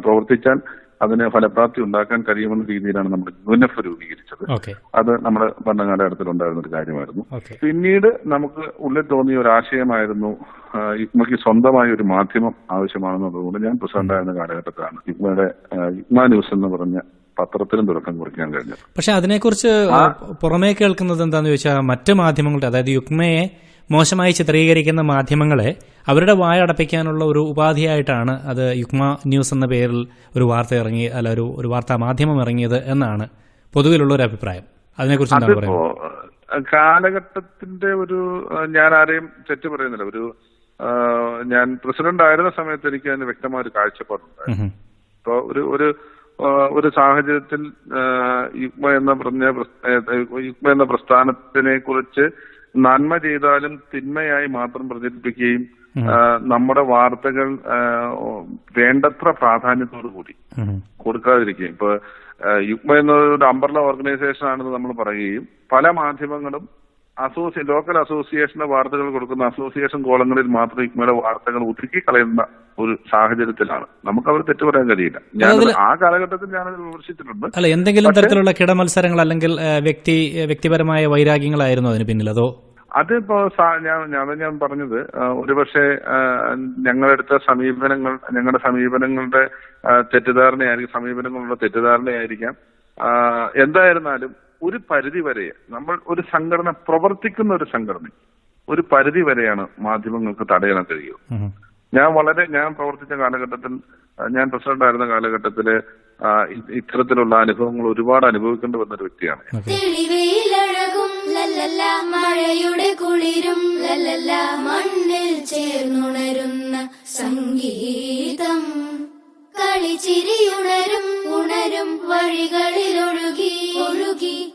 പ്രവർത്തിച്ചാൽ അതിന് ഫലപ്രാപ്തി ഉണ്ടാക്കാൻ കഴിയുമെന്ന രീതിയിലാണ് നമ്മൾ UNF രൂപീകരിച്ചത്. അത് നമ്മുടെ ഭരണകാലഘട്ടത്തിലുണ്ടായിരുന്ന ഒരു കാര്യമായിരുന്നു. പിന്നീട് നമുക്ക് ഉള്ളിൽ തോന്നിയ ഒരു ആശയമായിരുന്നു യുക്മയ്ക്ക് സ്വന്തമായ ഒരു മാധ്യമം ആവശ്യമാണെന്നുള്ളതുകൊണ്ട് ഞാൻ പ്രസിഡന്റായിരുന്ന കാലഘട്ടത്തിലാണ് യുക്മ ന്യൂസ് എന്ന് പറഞ്ഞ പത്രത്തിനും തുടക്കം കുറിക്കാൻ കഴിഞ്ഞത്. പക്ഷെ അതിനെക്കുറിച്ച് പുറമേ കേൾക്കുന്നത് എന്താണെന്ന് ചോദിച്ചാൽ മറ്റ് മാധ്യമങ്ങളുടെ, അതായത് യുക്മയെ മോശമായി ചിത്രീകരിക്കുന്ന മാധ്യമങ്ങളെ അവരുടെ വായടപ്പിക്കാനുള്ള ഒരു ഉപാധിയായിട്ടാണ് അത് യുക്മ ന്യൂസ് എന്ന പേരിൽ ഒരു വാർത്ത ഒരു വാർത്താ മാധ്യമം ഇറങ്ങിയത് എന്നാണ് പൊതുവിലുള്ള ഒരു അഭിപ്രായം. അതിനെക്കുറിച്ച് എന്താണ് പറയുന്നത്? കാലഘട്ടത്തിന്റെ ഞാൻ ആരെയും തെറ്റ് പറയുന്നില്ല. ഞാൻ പ്രസിഡന്റ് ആയിരുന്ന സമയത്ത് എനിക്ക് അതിന് വ്യക്തമായ ഒരു കാഴ്ചപ്പാടുണ്ടായിരുന്നു. ഇപ്പൊ ഒരു സാഹചര്യത്തിൽ യുക്മ എന്ന പ്രസ്ഥാനത്തിനെ കുറിച്ച് നന്മ ചെയ്താലും തിന്മയായി മാത്രം പ്രചരിപ്പിക്കുകയും നമ്മുടെ വാർത്തകൾ വേണ്ടത്ര പ്രാധാന്യത്തോടു കൂടി കൊടുക്കാതിരിക്കുകയും. ഇപ്പൊ യുക്മ എന്നൊരു അംബർല ഓർഗനൈസേഷൻ ആണെന്ന് നമ്മൾ പറയുകയും പല മാധ്യമങ്ങളും ലോക്കൽ അസോസിയേഷന്റെ വാർത്തകൾ കൊടുക്കുന്ന അസോസിയേഷൻ കോളങ്ങളിൽ മാത്രം യുക്മയുടെ വാർത്തകൾ ഒതുക്കി കളയുന്ന ഒരു സാഹചര്യത്തിലാണ്. നമുക്ക് അവർ തെറ്റു പറയാൻ കഴിയില്ല. ഞാൻ ആ കാലഘട്ടത്തിൽ ഞാനത് വിമർശിച്ചിട്ടുണ്ട്. അല്ല, എന്തെങ്കിലും തരത്തിലുള്ള കിടമത്സരങ്ങൾ അല്ലെങ്കിൽ വ്യക്തിപരമായ വൈരാഗ്യങ്ങളായിരുന്നു അതിന് പിന്നിൽ? അതോ അതിപ്പോ ഞാൻ പറഞ്ഞത് ഒരുപക്ഷെ ഞങ്ങളുടെ സമീപനങ്ങളുടെ സമീപനങ്ങളുടെ തെറ്റിദ്ധാരണയായിരിക്കാം. എന്തായിരുന്നാലും ഒരു പരിധി വരെ നമ്മൾ ഒരു സംഘടന പ്രവർത്തിക്കുന്ന ഒരു പരിധി വരെയാണ് മാധ്യമങ്ങൾക്ക് തടയാൻ കഴിയും. ഞാൻ പ്രവർത്തിച്ച കാലഘട്ടത്തിൽ, ഞാൻ പ്രസിഡന്റ് ആയിരുന്ന കാലഘട്ടത്തില് ഇത്തരത്തിലുള്ള അനുഭവങ്ങൾ ഒരുപാട് അനുഭവിക്കേണ്ടി വന്ന ഒരു വ്യക്തിയാണ്. മഴയുടെ കുളിരും മണ്ണിൽ ചേർന്നുണരുന്ന സംഗീതം, കളിച്ചിരിയുണരും വഴികളിലൊഴുകി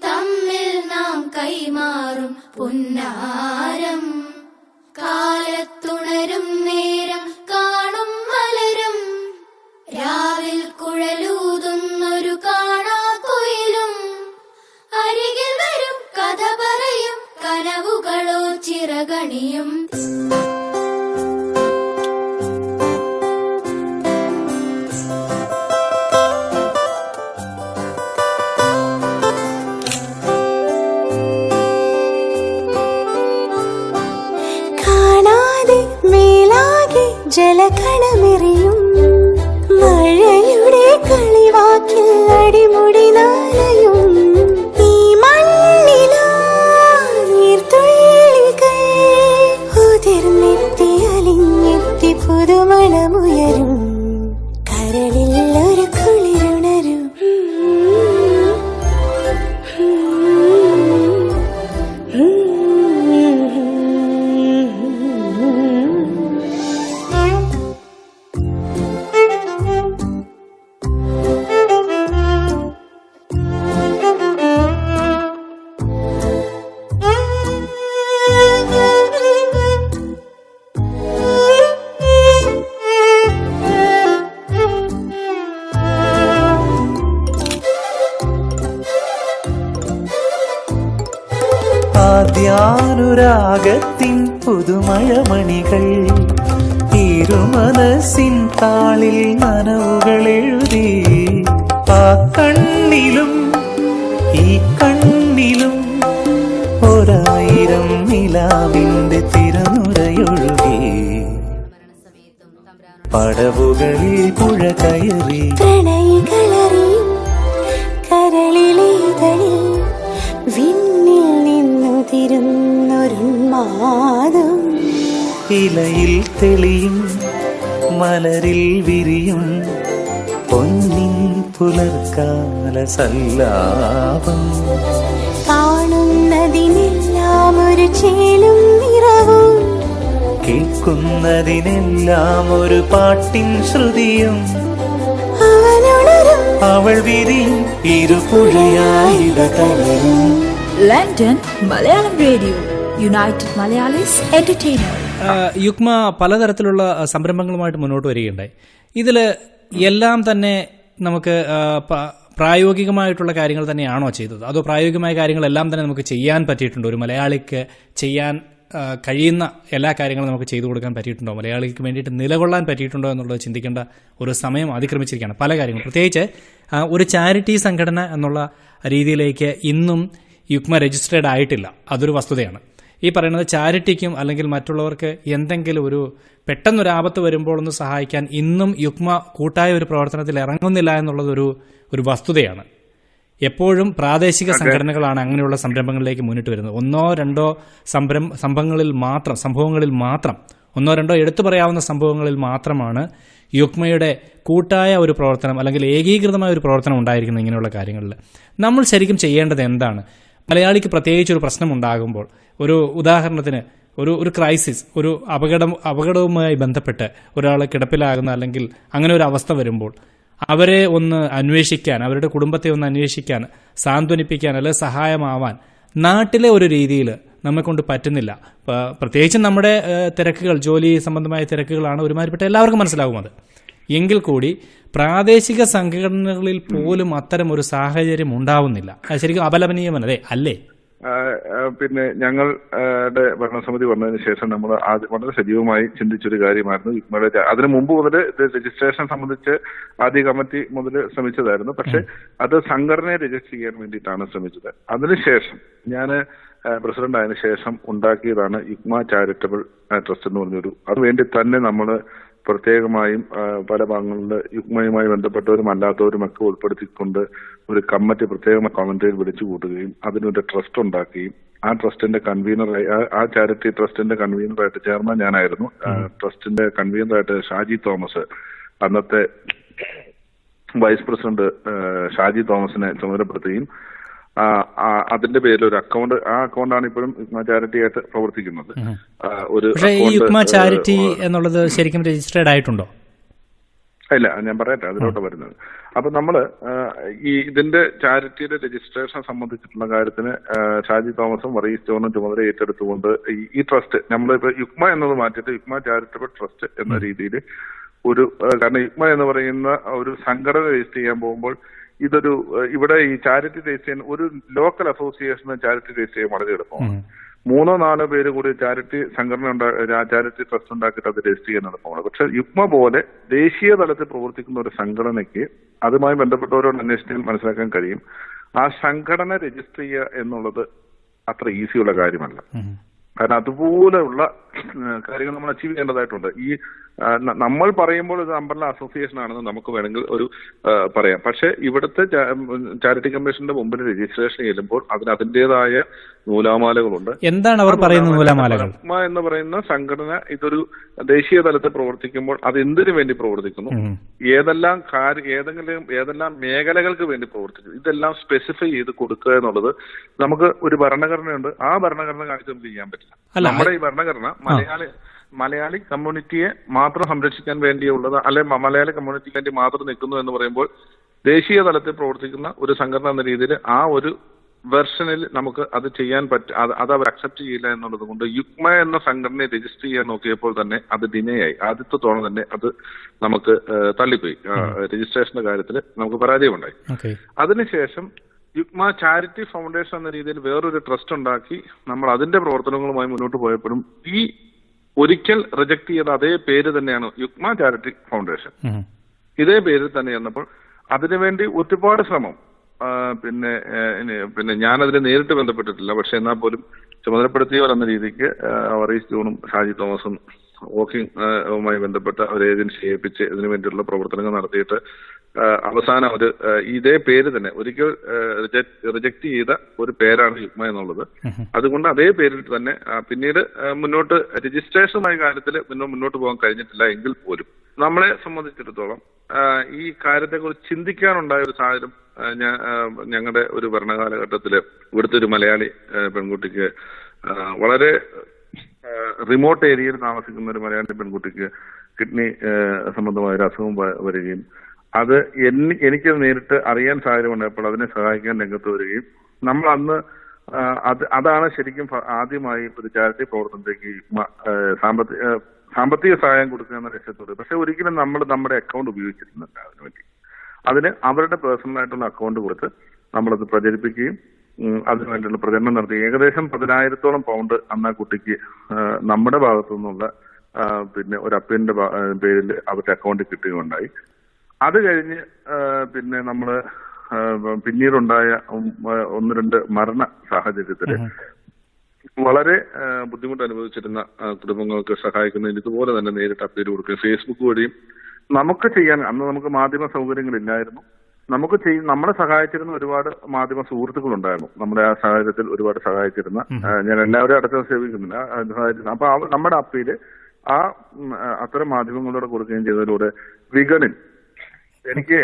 തമ്മിൽ നാം കൈമാറും പുന്നാരം, കാലത്തുണരും നേരം കാണും മലരും, രാവിൽ കുഴലൂതുന്നൊരു കാണാക്കുയിലും, അരികിൽ വരും കഥ പറയും കനവുകളോ ചിറകണിയും. ജലകണമെറിയും മഴയുടെ കളിവാക്കിൽ അടിമുടി നാലയും, ഈ മണ്ണിലാ നീർത്തുള്ളികൾ ഉതിർന്നെത്തി അലിഞ്ഞെത്തി പുതുമണമുയരും, കരളിൽ ഒരു കുളിരുണരും. ആദ്യാനുരാഗത്തിൻ പുതുമഴമണികൾ ഇരുമനസിൻ താളിൽ നനവുകൾ എഴുതി, ആ കണ്ണിലും ഈ കണ്ണിലും 1000 നിലാവിന്റെ തിരനുരയൊഴുകി, പടവുകളിൽ പുഴ കയറി പ്രണയികളറിയും കരളിലേതളിൽ വിണ്ണിൽ നിന്നുതിരുന്നൊരുന്മാദം. ഇലയിൽ തെളിയും മലരിൽ വിരിയും പൊന്നിൻ പുലർക്കാല സല്ലാപം. കാണുന്നതിനെല്ലാം ഒരു ചേലും നിറവും, കേൾക്കുന്നതിനെല്ലാം ഒരു പാട്ടിൻ ശ്രുതിയും. അവനുണരും അവൾ വിരിയും ഇരുപുഴയായിടതളരും. London Malayalam radio, united Malayalees entertainer. UUKMA പലതരത്തിലുള്ള സംരംഭങ്ങളുമായിട്ട് മുന്നോട്ട് വരികയുണ്ടായി. ഇതിൽ എല്ലാം തന്നെ നമുക്ക് പ്രായോഗികമായിട്ടുള്ള കാര്യങ്ങൾ തന്നെയാണോ ചെയ്തത്, അതോ പ്രായോഗികമായ കാര്യങ്ങളെല്ലാം തന്നെ നമുക്ക് ചെയ്യാൻ പറ്റിയിട്ടുണ്ടോ? ഒരു മലയാളിക്ക് ചെയ്യാൻ കഴിയുന്ന എല്ലാ കാര്യങ്ങളും നമുക്ക് ചെയ്തു കൊടുക്കാൻ പറ്റിയിട്ടുണ്ടോ? മലയാളിക്ക് വേണ്ടിയിട്ട് നിലകൊള്ളാൻ പറ്റിയിട്ടുണ്ടോ എന്നുള്ളത് ചിന്തിക്കേണ്ട ഒരു സമയം അതിക്രമിച്ചിരിക്കുകയാണ്. പല കാര്യങ്ങളും, പ്രത്യേകിച്ച് ഒരു ചാരിറ്റി സംഘടന എന്നുള്ള രീതിയിലേക്ക് ഇന്നും യുക്മ രജിസ്റ്റേർഡ് ആയിട്ടില്ല. അതൊരു വസ്തുതയാണ്. ഈ പറയുന്നത് ചാരിറ്റിക്കും അല്ലെങ്കിൽ മറ്റുള്ളവർക്ക് എന്തെങ്കിലും ഒരു പെട്ടെന്നൊരു ആപത്ത് വരുമ്പോൾ ഒന്ന് സഹായിക്കാൻ ഇന്നും യുക്മ കൂട്ടായ ഒരു പ്രവർത്തനത്തിൽ ഇറങ്ങുന്നില്ല എന്നുള്ളത് ഒരു വസ്തുതയാണ്. എപ്പോഴും പ്രാദേശിക സംഘടനകളാണ് അങ്ങനെയുള്ള സംരംഭങ്ങളിലേക്ക് മുന്നിട്ട് വരുന്നത്. ഒന്നോ രണ്ടോ സംഭവങ്ങളിൽ മാത്രം ഒന്നോ രണ്ടോ എടുത്തു പറയാവുന്ന സംഭവങ്ങളിൽ മാത്രമാണ് യുക്മയുടെ കൂട്ടായ ഒരു പ്രവർത്തനം അല്ലെങ്കിൽ ഏകീകൃതമായ ഒരു പ്രവർത്തനം ഉണ്ടായിരിക്കുന്നത്. ഇങ്ങനെയുള്ള കാര്യങ്ങളിൽ നമ്മൾ ശരിക്കും ചെയ്യേണ്ടത് എന്താണ്? മലയാളിക്ക് പ്രത്യേകിച്ച് ഒരു പ്രശ്നം ഉണ്ടാകുമ്പോൾ, ഒരു ഉദാഹരണത്തിന് ഒരു ക്രൈസിസ്, ഒരു അപകടവുമായി ബന്ധപ്പെട്ട് ഒരാൾ കിടപ്പിലാകുന്ന അല്ലെങ്കിൽ അങ്ങനെ ഒരു അവസ്ഥ വരുമ്പോൾ അവരെ ഒന്ന് അന്വേഷിക്കാൻ, അവരുടെ കുടുംബത്തെ ഒന്ന് അന്വേഷിക്കാൻ, സാന്ത്വനിപ്പിക്കാൻ അല്ലെങ്കിൽ സഹായമാവാൻ നാട്ടിലെ ഒരു രീതിയിൽ നമ്മെക്കൊണ്ട് പറ്റുന്നില്ല. പ്രത്യേകിച്ചും നമ്മുടെ തിരക്കുകൾ, ജോലി സംബന്ധമായ തിരക്കുകളാണ് ഒരുമാതിരിപ്പെട്ട എല്ലാവർക്കും മനസ്സിലാകും അത്. എങ്കിൽ കൂടി പ്രാദേശിക സംഘടനകളിൽ പോലും അത്തരം ഒരു സാഹചര്യം ഉണ്ടാവുന്നില്ല. അത് ശരിക്കും അപലപനീയമല്ലേ? അല്ലേ? പിന്നെ ഞങ്ങളുടെ ഭരണസമിതി വന്നതിന് ശേഷം നമ്മൾ വളരെ സജീവമായി ചിന്തിച്ചൊരു കാര്യമായിരുന്നു യുക്മയുടെ. അതിനു മുമ്പ് മുതൽ രജിസ്ട്രേഷൻ സംബന്ധിച്ച് ആദ്യ കമ്മിറ്റി മുതൽ ശ്രമിച്ചതായിരുന്നു. പക്ഷെ അത് സംഘടനയെ രജിസ്റ്റർ ചെയ്യാൻ വേണ്ടിയിട്ടാണ് ശ്രമിച്ചത്. അതിനുശേഷം ഞാൻ പ്രസിഡന്റ് ആയതിനു ശേഷം ഉണ്ടാക്കിയതാണ് യുക്മ ചാരിറ്റബിൾ ട്രസ്റ്റ് എന്ന് പറഞ്ഞൊരു, അതുവേണ്ടി തന്നെ നമ്മൾ പ്രത്യേകമായും പല ഭാഗങ്ങളിൽ യുക്മയുമായി ബന്ധപ്പെട്ടവരും അല്ലാത്തവരും ഒക്കെ ഉൾപ്പെടുത്തിക്കൊണ്ട് ഒരു കമ്മിറ്റി പ്രത്യേകമായി കമ്മിറ്റിയിൽ വിളിച്ചു കൂട്ടുകയും അതിനൊരു ട്രസ്റ്റ് ഉണ്ടാക്കുകയും ആ ട്രസ്റ്റിന്റെ കൺവീനറായി, ആ ചാരിറ്റി ട്രസ്റ്റിന്റെ കൺവീനറായിട്ട് ചെയർമാൻ ഞാനായിരുന്നു. ട്രസ്റ്റിന്റെ കൺവീനറായിട്ട് ഷാജി തോമസ്, അന്നത്തെ വൈസ് പ്രസിഡന്റ് ഷാജി തോമസിനെ ചുമതലപ്പെടുത്തുകയും അതിന്റെ പേരിൽ ഒരു അക്കൗണ്ട്, ആ അക്കൗണ്ടാണ് ഇപ്പോഴും യുക്മ ചാരിറ്റി ആയിട്ട് പ്രവർത്തിക്കുന്നത്. ഈ യുക്മ ചാരിറ്റി എന്നുള്ളത് ശരിക്കും രജിസ്റ്റേർഡ് ആയിട്ടുണ്ടോ? ഇല്ല, ഞാൻ പറയട്ടെ, അതിലോട്ട് വരുന്നത്. അപ്പൊ നമ്മള് ഇതിന്റെ ചാരിറ്റിയുടെ രജിസ്ട്രേഷൻ സംബന്ധിച്ചിട്ടുള്ള കാര്യത്തിന് ഷാജി തോമസും വർഗീസ് ജോണും ചുമതല ഏറ്റെടുത്തുകൊണ്ട് ഈ ട്രസ്റ്റ് നമ്മളിപ്പോ യുക്മ എന്നത് മാറ്റിയിട്ട് യുക്മ ചാരിറ്റബിൾ ട്രസ്റ്റ് എന്ന രീതിയിൽ കാരണം യുക്മ എന്ന് പറയുന്ന ഒരു സംഘടന രജിസ്റ്റർ ചെയ്യാൻ പോകുമ്പോൾ ഇവിടെ ഈ ചാരിറ്റി രജിസ്റ്റർ ചെയ്യാൻ ഒരു ലോക്കൽ അസോസിയേഷന് ചാരിറ്റി രജിസ്റ്റർ ചെയ്യാൻ വളരെ എളുപ്പമാണ്. 3-4 പേര് കൂടി ചാരിറ്റി ചാരിറ്റി ട്രസ്റ്റ് ഉണ്ടാക്കിയിട്ട് അത് രജിസ്റ്റർ ചെയ്യാൻ എളുപ്പമാണ്. പക്ഷെ യുക്മ പോലെ ദേശീയ തലത്തിൽ പ്രവർത്തിക്കുന്ന ഒരു സംഘടനയ്ക്ക് അതുമായി ബന്ധപ്പെട്ടവരോട് അന്വേഷിച്ചാൽ മനസ്സിലാക്കാൻ കഴിയും, ആ സംഘടന രജിസ്റ്റർ ചെയ്യുക എന്നുള്ളത് അത്ര ഈസിയുള്ള കാര്യമല്ല. കാരണം അതുപോലെയുള്ള കാര്യങ്ങൾ നമ്മൾ അച്ചീവ് ചെയ്യേണ്ടതായിട്ടുണ്ട്. നമ്മൾ പറയുമ്പോൾ ഇത് അംബ്രല്ല അസോസിയേഷൻ ആണെന്ന് നമുക്ക് വേണമെങ്കിൽ പറയാം. പക്ഷെ ഇവിടുത്തെ ചാരിറ്റി കമ്മീഷന്റെ മുമ്പിൽ രജിസ്ട്രേഷൻ ചെല്ലുമ്പോൾ അതിൻ്റെതായ നൂലാമാലകളുണ്ട്. എന്താണ് അവർ പറയുന്ന നൂലാമാലകൾ? യുക്മ എന്ന് പറയുന്ന സംഘടന ഇതൊരു ദേശീയ തലത്തിൽ പ്രവർത്തിക്കുമ്പോൾ അത് എന്തിനു വേണ്ടി പ്രവർത്തിക്കുന്നു, ഏതെല്ലാം മേഖലകൾക്ക് വേണ്ടി പ്രവർത്തിക്കുന്നു, ഇതെല്ലാം സ്പെസിഫൈ ചെയ്ത് കൊടുക്കുക എന്നുള്ളത് നമുക്ക് ഒരു ഭരണഘടനയുണ്ട്. ആ ഭരണഘടന കാണിച്ച് നമുക്ക് ചെയ്യാൻ പറ്റില്ല. നമ്മുടെ ഈ ഭരണഘടന മലയാളി കമ്മ്യൂണിറ്റിയെ മാത്രം സംരക്ഷിക്കാൻ വേണ്ടിയുള്ളത്, അല്ലെ മലയാളി കമ്മ്യൂണിറ്റിക്ക് വേണ്ടി മാത്രം നിൽക്കുന്നു എന്ന് പറയുമ്പോൾ ദേശീയ തലത്തിൽ പ്രവർത്തിക്കുന്ന ഒരു സംഘടന എന്ന രീതിയിൽ ആ ഒരു വെർഷനിൽ നമുക്ക് അത് ചെയ്യാൻ അത് അവർ അക്സെപ്റ്റ് ചെയ്യില്ല എന്നുള്ളത് കൊണ്ട് യുക്മ എന്ന സംഘടനയെ രജിസ്റ്റർ ചെയ്യാൻ നോക്കിയപ്പോൾ തന്നെ അത് ഡിനേ ആയി. ആദ്യത്തെ തവണ തന്നെ അത് നമുക്ക് തള്ളിപ്പോയി. രജിസ്ട്രേഷന്റെ കാര്യത്തിൽ നമുക്ക് പരാജയമുണ്ടായി. അതിനുശേഷം യുക്മ ചാരിറ്റി ഫൗണ്ടേഷൻ എന്ന രീതിയിൽ വേറൊരു ട്രസ്റ്റ് ഉണ്ടാക്കി നമ്മൾ അതിന്റെ പ്രവർത്തനങ്ങളുമായി മുന്നോട്ട് പോയപ്പോഴും ഈ ഒരിക്കൽ റിജക്ട് ചെയ്ത അതേ പേര് തന്നെയാണ് യുക്മ ചാരിറ്റി ഫൗണ്ടേഷൻ. ഇതേ പേരിൽ തന്നെ ചെന്നപ്പോൾ അതിനുവേണ്ടി ഒരുപാട് ശ്രമം, പിന്നെ ഞാനതിന് നേരിട്ട് ബന്ധപ്പെട്ടിട്ടില്ല. പക്ഷെ എന്നാൽ പോലും ചുമതലപ്പെടുത്തിയവർ എന്ന രീതിക്ക് വർഗീസ് ജോണും ഷാജി തോമസും വോക്കിംഗുമായി ബന്ധപ്പെട്ട ഒരു ഏജൻസി ഏൽപ്പിച്ച് ഇതിനു വേണ്ടിയുള്ള പ്രവർത്തനങ്ങൾ നടത്തിയിട്ട് അവസാനം ഒരു ഇതേ പേര് തന്നെ ഒരിക്കൽ റിജക്ട് ചെയ്ത ഒരു പേരാണ് യുഗ്മ എന്നുള്ളത്. അതുകൊണ്ട് അതേ പേരിൽ തന്നെ പിന്നീട് മുന്നോട്ട് രജിസ്ട്രേഷനുമായ കാര്യത്തിൽ മുന്നോട്ട് പോകാൻ കഴിഞ്ഞിട്ടില്ല എങ്കിൽ പോലും നമ്മളെ സംബന്ധിച്ചിടത്തോളം ഈ കാര്യത്തെക്കുറിച്ച് ചിന്തിക്കാനുണ്ടായ ഒരു സാഹചര്യം ഞങ്ങളുടെ ഒരു ഭരണകാലഘട്ടത്തില് ഇവിടുത്തെ ഒരു മലയാളി പെൺകുട്ടിക്ക് വളരെ റിമോട്ട് ഏരിയയിൽ താമസിക്കുന്ന ഒരു മലയാളി പെൺകുട്ടിക്ക് കിഡ്നി സംബന്ധമായ ഒരു അസുഖം വരികയും അത് എനിക്ക് നേരിട്ട് അറിയാൻ സാഹചര്യമുണ്ടായപ്പോൾ അതിനെ സഹായിക്കാൻ രംഗത്ത് വരികയും നമ്മൾ അന്ന് അതാണ് ശരിക്കും ആദ്യമായി ഒരു ചാരിറ്റി പ്രവർത്തനത്തിലേക്ക് സാമ്പത്തിക സഹായം കൊടുക്കുക എന്ന ലക്ഷ്യത്തോട്. പക്ഷെ ഒരിക്കലും നമ്മൾ നമ്മുടെ അക്കൗണ്ട് ഉപയോഗിച്ചിരുന്നില്ല അതിനുവേണ്ടി. അതിന് അവരുടെ പേഴ്സണൽ ആയിട്ടുള്ള അക്കൗണ്ട് കൊടുത്ത് നമ്മളത് പ്രചരിപ്പിക്കുകയും അതിനുവേണ്ടിയുള്ള പ്രചരണം നടത്തി. ഏകദേശം 10,000-ഓളം പൗണ്ട് അന്ന് ആ കുട്ടിക്ക് നമ്മുടെ ഭാഗത്തു നിന്നുള്ള പിന്നെ ഒരു അപ്പീലിന്റെ പേരിൽ അവരുടെ അക്കൗണ്ടിൽ കിട്ടുകയുണ്ടായി. അത് കഴിഞ്ഞ് പിന്നെ നമ്മള് പിന്നീടുണ്ടായ 1-2 മരണ സാഹചര്യത്തില് വളരെ ബുദ്ധിമുട്ട് അനുഭവിച്ചിരുന്ന കുടുംബങ്ങൾക്ക് സഹായിക്കുന്നതിന് ഇതുപോലെ തന്നെ നേരിട്ട് അപ്പീൽ കൊടുക്കുകയും ഫേസ്ബുക്ക് വഴിയും നമുക്ക് ചെയ്യാൻ അന്ന് നമുക്ക് മാധ്യമ സൗകര്യങ്ങളില്ലായിരുന്നു. നമ്മളെ സഹായിച്ചിരുന്ന ഒരുപാട് മാധ്യമ സുഹൃത്തുക്കളുണ്ടായിരുന്നു. നമ്മുടെ ആ സാഹചര്യത്തിൽ ഒരുപാട് സഹായിച്ചിരുന്ന ഞാൻ എല്ലാവരും അടക്കം സേവിക്കുന്നില്ല സഹായിച്ചിരുന്നു. അപ്പൊ നമ്മുടെ അപ്പീല് അത്തരം മാധ്യമങ്ങളോട് കൊടുക്കുകയും ചെയ്തതിലൂടെ വിഗണിൽ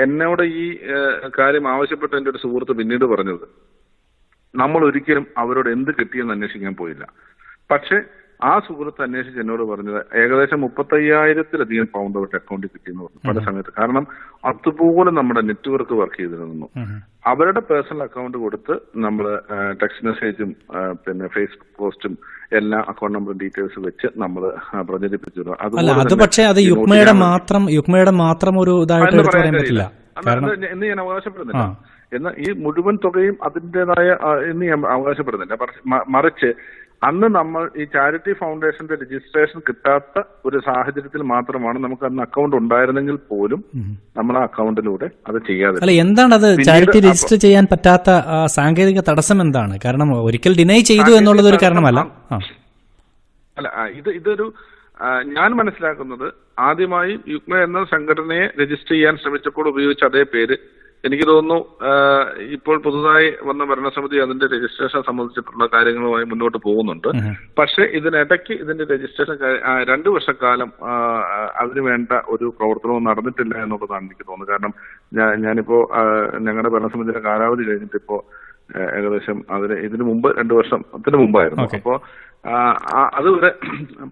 എന്നോട് ഈ കാര്യം ആവശ്യപ്പെട്ട എന്റെ ഒരു സുഹൃത്ത് പിന്നീട് പറഞ്ഞത്, നമ്മൾ ഒരിക്കലും അവരോട് എന്ത് കിട്ടിയെന്ന് അന്വേഷിക്കാൻ പോയില്ല. പക്ഷെ ആ സുഹൃത്ത് അന്വേഷിച്ച് എന്നോട് പറഞ്ഞത് ഏകദേശം 35,000-ലധികം പൗണ്ട് അവരുടെ അക്കൗണ്ടിൽ കിട്ടിയെന്ന് പറഞ്ഞു പല സമയത്ത്. കാരണം അതുപോലെ നമ്മുടെ നെറ്റ്വർക്ക് വർക്ക് ചെയ്തിരുന്നു. അവരുടെ പേഴ്സണൽ അക്കൗണ്ട് കൊടുത്ത് നമ്മൾ ടെക്സ്റ്റ് മെസ്സേജും പിന്നെ ഫേസ്ബുക്ക് പോസ്റ്റും എല്ലാ അക്കൗണ്ട് നമ്പർ ഡീറ്റെയിൽസ് വെച്ച് നമ്മൾ പ്രചരിപ്പിച്ചു. അത് പക്ഷേ അത് യുഗ്മയുടെ മാത്രം ഒരു ഇതായിട്ട് പറയാൻ പറ്റില്ല എന്ന് ഞാൻ അവകാശപ്പെടുന്നില്ല. എന്നാൽ ഈ മുഴുവൻ തുകയും അതിൻ്റെതായ എന്ന് ഞാൻ അവകാശപ്പെടുന്നില്ല. മറിച്ച് അന്ന് നമ്മൾ ഈ ചാരിറ്റി ഫൗണ്ടേഷന്റെ രജിസ്ട്രേഷൻ കിട്ടാത്ത ഒരു സാഹചര്യത്തിൽ മാത്രമാണ് നമുക്ക് അന്ന് അക്കൗണ്ട് ഉണ്ടായിരുന്നെങ്കിൽ പോലും നമ്മൾ ആ അക്കൗണ്ടിലൂടെ അത് ചെയ്യാതെ. അല്ല, എന്താണ് അത് ചാരിറ്റി രജിസ്റ്റർ ചെയ്യാൻ പറ്റാത്ത സാങ്കേതിക തടസ്സം എന്താണ്? കാരണം ഒരിക്കൽ ഡിനൈ ചെയ്തു എന്നുള്ളത് ഒരു കാരണമല്ല. അല്ല, ഇതൊരു ഞാൻ മനസ്സിലാക്കുന്നത് ആദ്യമായി യുഗ്മ എന്ന സംഘടനയെ രജിസ്റ്റർ ചെയ്യാൻ ശ്രമിച്ചപ്പോൾ ഉപയോഗിച്ച അതേ പേര് എനിക്ക് തോന്നുന്നു ഇപ്പോൾ പുതുതായി വന്ന ഭരണസമിതി അതിന്റെ രജിസ്ട്രേഷൻ സംബന്ധിച്ചിട്ടുള്ള കാര്യങ്ങളുമായി മുന്നോട്ട് പോകുന്നുണ്ട്. പക്ഷെ ഇതിനിടയ്ക്ക് ഇതിന്റെ രജിസ്ട്രേഷൻ 2 വർഷക്കാലം അതിനു വേണ്ട ഒരു പ്രവർത്തനവും നടന്നിട്ടില്ല എന്നുള്ളതാണ് എനിക്ക് തോന്നുന്നത്. കാരണം ഞാനിപ്പോ ഞങ്ങളുടെ ഭരണസമിതിയുടെ കാലാവധി കഴിഞ്ഞിട്ട് ഇപ്പോ ഏകദേശം ഇതിനു മുമ്പ് 2 വർഷത്തിന് മുമ്പായിരുന്നു. അപ്പോ അതുവരെ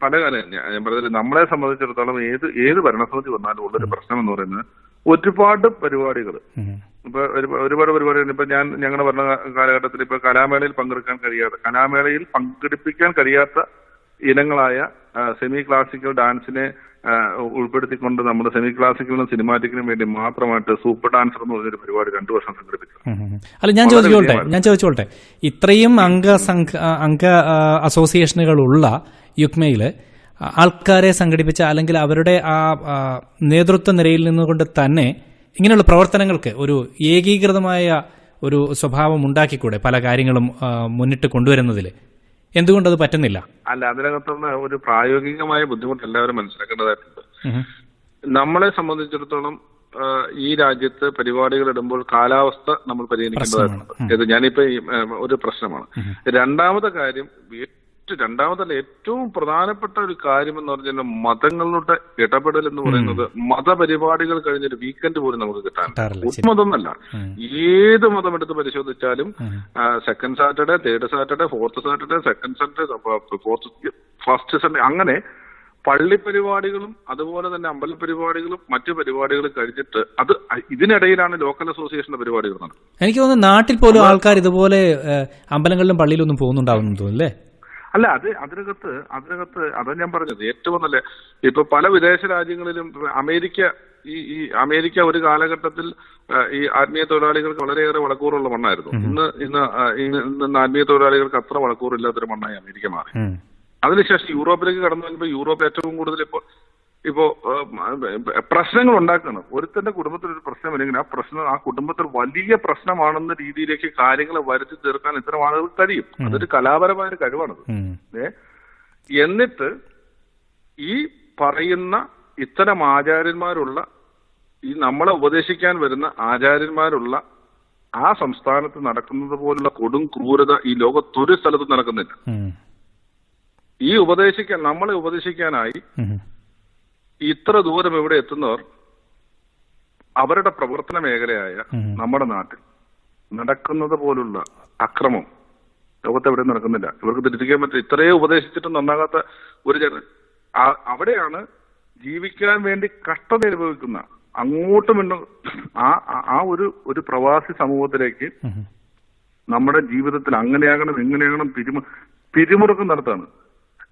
പല കാര്യം ഞാൻ പറഞ്ഞത് നമ്മളെ സംബന്ധിച്ചിടത്തോളം ഏത് ഭരണസമിതി വന്നാലും ഉള്ളൊരു പ്രശ്നം എന്ന് പറയുന്നത് ഒരുപാട് പരിപാടികൾ ഒരുപാട് പരിപാടികൾ. ഇപ്പൊ ഞങ്ങളുടെ ഭരണ കാലഘട്ടത്തിൽ ഇപ്പൊ കലാമേളയിൽ പങ്കെടുപ്പിക്കാൻ കഴിയാത്ത ഇനങ്ങളായ സെമി ക്ലാസിക്കൽ ഡാൻസിനെ ഉൾപ്പെടുത്തിക്കൊണ്ട് നമ്മൾ സെമി ക്ലാസിക്കലിനും സിനിമാറ്റിക്കിനും വേണ്ടി മാത്രമായിട്ട് സൂപ്പർ ഡാൻസർ എന്ന് പറഞ്ഞൊരു പരിപാടി 2 വർഷം സംഘടിപ്പിച്ചു. അല്ല, ഞാൻ ചോദിച്ചോട്ടെ ഇത്രയും അംഗ അസോസിയേഷനുകളുള്ള യുഗ്മയില് ആൾക്കാരെ സംഘടിപ്പിച്ച അല്ലെങ്കിൽ അവരുടെ ആ നേതൃത്വ നിരയിൽ നിന്നുകൊണ്ട് തന്നെ ഇങ്ങനെയുള്ള പ്രവർത്തനങ്ങൾക്ക് ഒരു ഏകീകൃതമായ ഒരു സ്വഭാവം ഉണ്ടാക്കിക്കൂടെ? പല കാര്യങ്ങളും മുന്നിട്ട് കൊണ്ടുവരുന്നതിൽ എന്തുകൊണ്ടത് പറ്റുന്നില്ല? അല്ല, അതിനകത്തുള്ള ഒരു പ്രായോഗികമായ ബുദ്ധിമുട്ട് എല്ലാവരും മനസ്സിലാക്കേണ്ടതായിട്ടുണ്ട്. നമ്മളെ സംബന്ധിച്ചിടത്തോളം ഈ രാജ്യത്ത് പരിപാടികൾ ഇടുമ്പോൾ കാലാവസ്ഥ നമ്മൾ പരിഗണിക്കേണ്ടതായിട്ടുണ്ട്. ഇത് ഞാനിപ്പോ ഒരു പ്രശ്നമാണ്. രണ്ടാമതല്ല ഏറ്റവും പ്രധാനപ്പെട്ട ഒരു കാര്യം എന്ന് പറഞ്ഞാൽ മതങ്ങളുടെ ഇടപെടൽ എന്ന് പറയുന്നത് മതപരിപാടികൾ കഴിഞ്ഞൊരു വീക്കെൻഡ് പോലും നമുക്ക് കിട്ടാനില്ല. ഒരു മതമല്ല, ഏത് മതം എടുത്ത് പരിശോധിച്ചാലും second Saturday, third Saturday, fourth Saturday, second Saturday, first Sunday, അങ്ങനെ പള്ളി പരിപാടികളും അതുപോലെ തന്നെ അമ്പല പരിപാടികളും മറ്റു പരിപാടികളും കഴിഞ്ഞിട്ട് ഇതിനിടയിലാണ് ലോക്കൽ അസോസിയേഷന്റെ പരിപാടികൾ നടക്കുന്നത്. എനിക്ക് തോന്നുന്നു നാട്ടിൽ പോലും ആൾക്കാർ ഇതുപോലെ അമ്പലങ്ങളിലും പള്ളിയിലൊന്നും പോകുന്നുണ്ടാവുന്നു തോന്നുന്നല്ലേ? അല്ല, അതിനകത്ത് അതാ ഞാൻ പറഞ്ഞത് ഏറ്റവും നല്ല ഇപ്പൊ പല വിദേശ രാജ്യങ്ങളിലും അമേരിക്ക ഒരു കാലഘട്ടത്തിൽ ഈ ആത്മീയ തൊഴിലാളികൾക്ക് വളരെയേറെ വളക്കൂറുള്ള മണ്ണായിരുന്നു. ഇന്ന് ആത്മീയ തൊഴിലാളികൾക്ക് അത്ര വളക്കൂറില്ലാത്തൊരു മണ്ണായി അമേരിക്ക മാറി. അതിനുശേഷം യൂറോപ്പിലേക്ക് കടന്നു വരുമ്പോൾ യൂറോപ്പ് ഏറ്റവും കൂടുതൽ ഇപ്പോ പ്രശ്നങ്ങൾ ഉണ്ടാക്കണം. ഒരുത്തന്റെ കുടുംബത്തിൽ ഒരു പ്രശ്നമില്ലെങ്കിൽ ആ കുടുംബത്തിൽ വലിയ പ്രശ്നമാണെന്ന രീതിയിലേക്ക് കാര്യങ്ങളെ വരുത്തി തീർക്കാൻ ഇത്തരം ആളുകൾക്ക് കഴിയും. അതൊരു കലാപരമായ ഒരു കഴിവാണത്. എന്നിട്ട് ഈ പറയുന്ന ഇത്തരം ആചാര്യന്മാരുള്ള ഈ നമ്മളെ ഉപദേശിക്കാൻ വരുന്ന ആചാര്യന്മാരുള്ള ആ സംസ്ഥാനത്ത് നടക്കുന്നത് പോലുള്ള കൊടും ക്രൂരത ഈ ലോകത്തൊരു സ്ഥലത്തും നടക്കുന്നില്ല. ഈ നമ്മളെ ഉപദേശിക്കാനായി ഇത്ര ദൂരം ഇവിടെ എത്തുന്നവർ അവരുടെ പ്രവർത്തന മേഖലയായ നമ്മുടെ നാട്ടിൽ നടക്കുന്നത് പോലുള്ള അക്രമം ലോകത്തെവിടെ നടക്കുന്നില്ല. ഇവർക്ക് തിരിച്ചിരിക്കാൻ പറ്റില്ല. ഇത്രയും ഉപദേശിച്ചിട്ടും നന്നാകാത്ത ഒരു അവിടെയാണ് ജീവിക്കാൻ വേണ്ടി കഷ്ടത അനുഭവിക്കുന്ന അങ്ങോട്ടും ആ ഒരു പ്രവാസി സമൂഹത്തിലേക്ക് നമ്മുടെ ജീവിതത്തിൽ അങ്ങനെയാകണം ഇങ്ങനെയാകണം പിരിമുറുക്കം നടത്താണ്.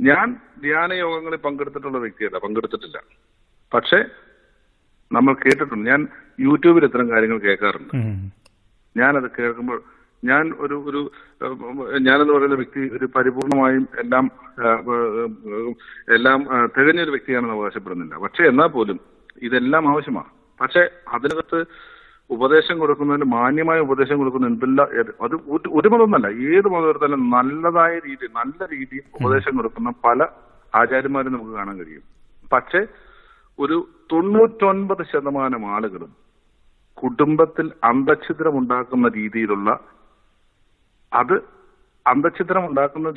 ഞാൻ ധ്യാന യോഗങ്ങളിൽ പങ്കെടുത്തിട്ടില്ല. പക്ഷെ നമ്മൾ കേട്ടിട്ടുണ്ട്. ഞാൻ യൂട്യൂബിൽ ഇത്തരം കാര്യങ്ങൾ കേൾക്കാറുണ്ട്. ഞാനത് കേൾക്കുമ്പോൾ ഞാനെന്ന് പറയുന്ന വ്യക്തി ഒരു പരിപൂർണമായും എല്ലാം തികഞ്ഞൊരു വ്യക്തിയാണെന്ന് അവകാശപ്പെടുന്നില്ല. പക്ഷെ എന്നാൽ പോലും ഇതെല്ലാം ആവശ്യമാണ്. പക്ഷെ അതിനകത്ത് ഉപദേശം കൊടുക്കുന്നതിന് മാന്യമായ ഉപദേശം കൊടുക്കുന്ന എന്തെല്ലാം അത് ഒരു മതമൊന്നല്ല, ഏത് മതത്തിലും നല്ല രീതിയിൽ ഉപദേശം കൊടുക്കുന്ന പല ആചാര്യന്മാരും നമുക്ക് കാണാൻ കഴിയും. പക്ഷെ ഒരു 99% ആളുകളും കുടുംബത്തിൽ അന്തഃഛിദ്രമുണ്ടാക്കുന്ന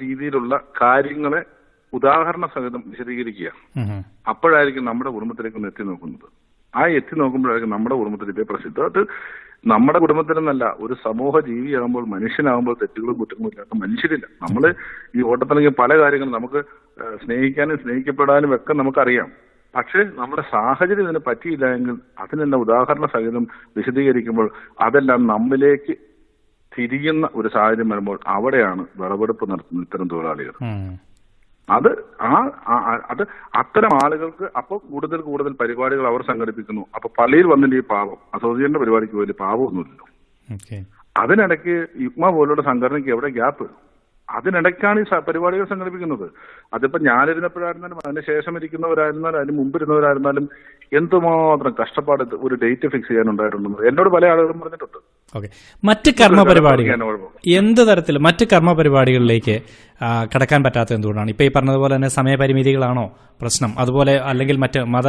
രീതിയിലുള്ള കാര്യങ്ങളെ ഉദാഹരണ സഹിതം വിശദീകരിക്കുക. അപ്പോഴായിരിക്കും നമ്മുടെ കുടുംബത്തിലേക്ക് ഒന്ന് എത്തി നോക്കുന്നത്. എത്തി നോക്കുമ്പോഴായിരിക്കും നമ്മുടെ കുടുംബത്തിൽ ഇതേ പ്രസിദ്ധം. അത് നമ്മുടെ കുടുംബത്തിലെന്നല്ല, ഒരു സമൂഹ ജീവിയാകുമ്പോൾ, മനുഷ്യനാകുമ്പോൾ തെറ്റുകളും കുറ്റങ്ങളും ഇല്ലാത്ത മനുഷ്യരില്ല. നമ്മള് ഈ ഓട്ടത്തിലെങ്കിൽ പല കാര്യങ്ങളും നമുക്ക് സ്നേഹിക്കാനും സ്നേഹിക്കപ്പെടാനും ഒക്കെ നമുക്കറിയാം. പക്ഷെ നമ്മുടെ സാഹചര്യം ഇതിന് പറ്റിയില്ല എങ്കിൽ അതിനെല്ലാം ഉദാഹരണ സഹിതം വിശദീകരിക്കുമ്പോൾ അതെല്ലാം നമ്മിലേക്ക് തിരിയുന്ന ഒരു സാഹചര്യം വരുമ്പോൾ അവിടെയാണ് വിളവെടുപ്പ് നടത്തുന്ന ഇത്തരം തൊഴിലാളികൾ. അത് അത്തരം ആളുകൾക്ക് അപ്പോൾ കൂടുതൽ പരിപാടികൾ അവർ സംഘടിപ്പിക്കുന്നു. അപ്പൊ പള്ളിയിൽ വന്നിട്ട് ഈ പാവം അസോസിയേഷന്റെ പരിപാടിക്ക് വലിയ പാവമൊന്നുമില്ലല്ലോ. അതിനിടയ്ക്ക് യുഗ്മ പോലുള്ള സംഘടനയ്ക്ക് എവിടെ ഗ്യാപ്പ്? അതിനിടയ്ക്കാണ് ഈ പരിപാടികൾ സംഘടിപ്പിക്കുന്നത്. അതിപ്പോ ഞാനിരുന്നപ്പോഴായിരുന്നാലും അതിന് ശേഷം ഇരിക്കുന്നവരായിരുന്നാലും അതിന് മുമ്പിരുന്നവരായിരുന്നാലും എന്തുമാത്രം കഷ്ടപ്പാട് ഒരു ഡേറ്റ് ഫിക്സ് ചെയ്യാനുണ്ടായിട്ടുണ്ടെന്ന് എന്നോട് പല ആളുകളും പറഞ്ഞിട്ടുണ്ട്. ഓക്കെ, മറ്റ് കർമ്മ പരിപാടികൾ എന്ത് തരത്തിൽ മറ്റ് കർമ്മ പരിപാടികളിലേക്ക് കടക്കാൻ പറ്റാത്ത എന്തുകൊണ്ടാണ്? ഇപ്പൊ ഈ പറഞ്ഞതുപോലെ തന്നെ സമയപരിമിതികളാണോ പ്രശ്നം? അതുപോലെ അല്ലെങ്കിൽ മറ്റ് മത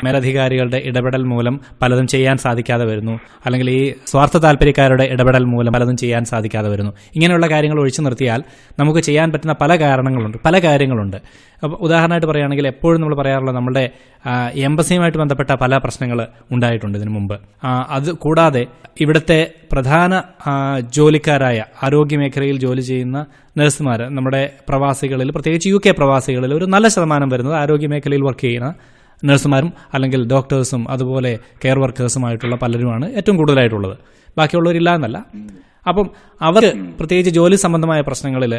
മേലധികാരികളുടെ ഇടപെടൽ മൂലം പലതും ചെയ്യാൻ സാധിക്കാതെ വരുന്നു, അല്ലെങ്കിൽ ഈ സ്വാർത്ഥ താല്പര്യക്കാരുടെ ഇടപെടൽ മൂലം പലതും ചെയ്യാൻ സാധിക്കാതെ വരുന്നു. ഇങ്ങനെയുള്ള കാര്യങ്ങൾ ഒഴിച്ചു നിർത്തിയാൽ നമുക്ക് ചെയ്യാൻ പറ്റുന്ന പല കാര്യങ്ങളുണ്ട്. ഉദാഹരണമായിട്ട് പറയുകയാണെങ്കിൽ എപ്പോഴും നമ്മൾ പറയാറുള്ള നമ്മുടെ എംബസിയുമായിട്ട് ബന്ധപ്പെട്ട പല പ്രശ്നങ്ങൾ ഉണ്ടായിട്ടുണ്ട് ഇതിനു മുമ്പ്. അത് കൂടാതെ ഇവിടുത്തെ പ്രധാന ജോലിക്കാരായ ആരോഗ്യമേഖലയിൽ ജോലി ചെയ്യുന്ന നഴ്സുമാർ, നമ്മുടെ പ്രവാസികളിൽ പ്രത്യേകിച്ച് UK പ്രവാസികളിൽ ഒരു നല്ല ശതമാനം വരുന്നത് ആരോഗ്യമേഖലയിൽ വർക്ക് ചെയ്യുന്ന നഴ്സുമാരും അല്ലെങ്കിൽ ഡോക്ടേഴ്സും അതുപോലെ കെയർ വർക്കേഴ്സുമായിട്ടുള്ള പലരുമാണ് ഏറ്റവും കൂടുതലായിട്ടുള്ളത്. ബാക്കിയുള്ളവരില്ല എന്നല്ല. അപ്പം അവർ പ്രത്യേകിച്ച് ജോലി സംബന്ധമായ പ്രശ്നങ്ങളിൽ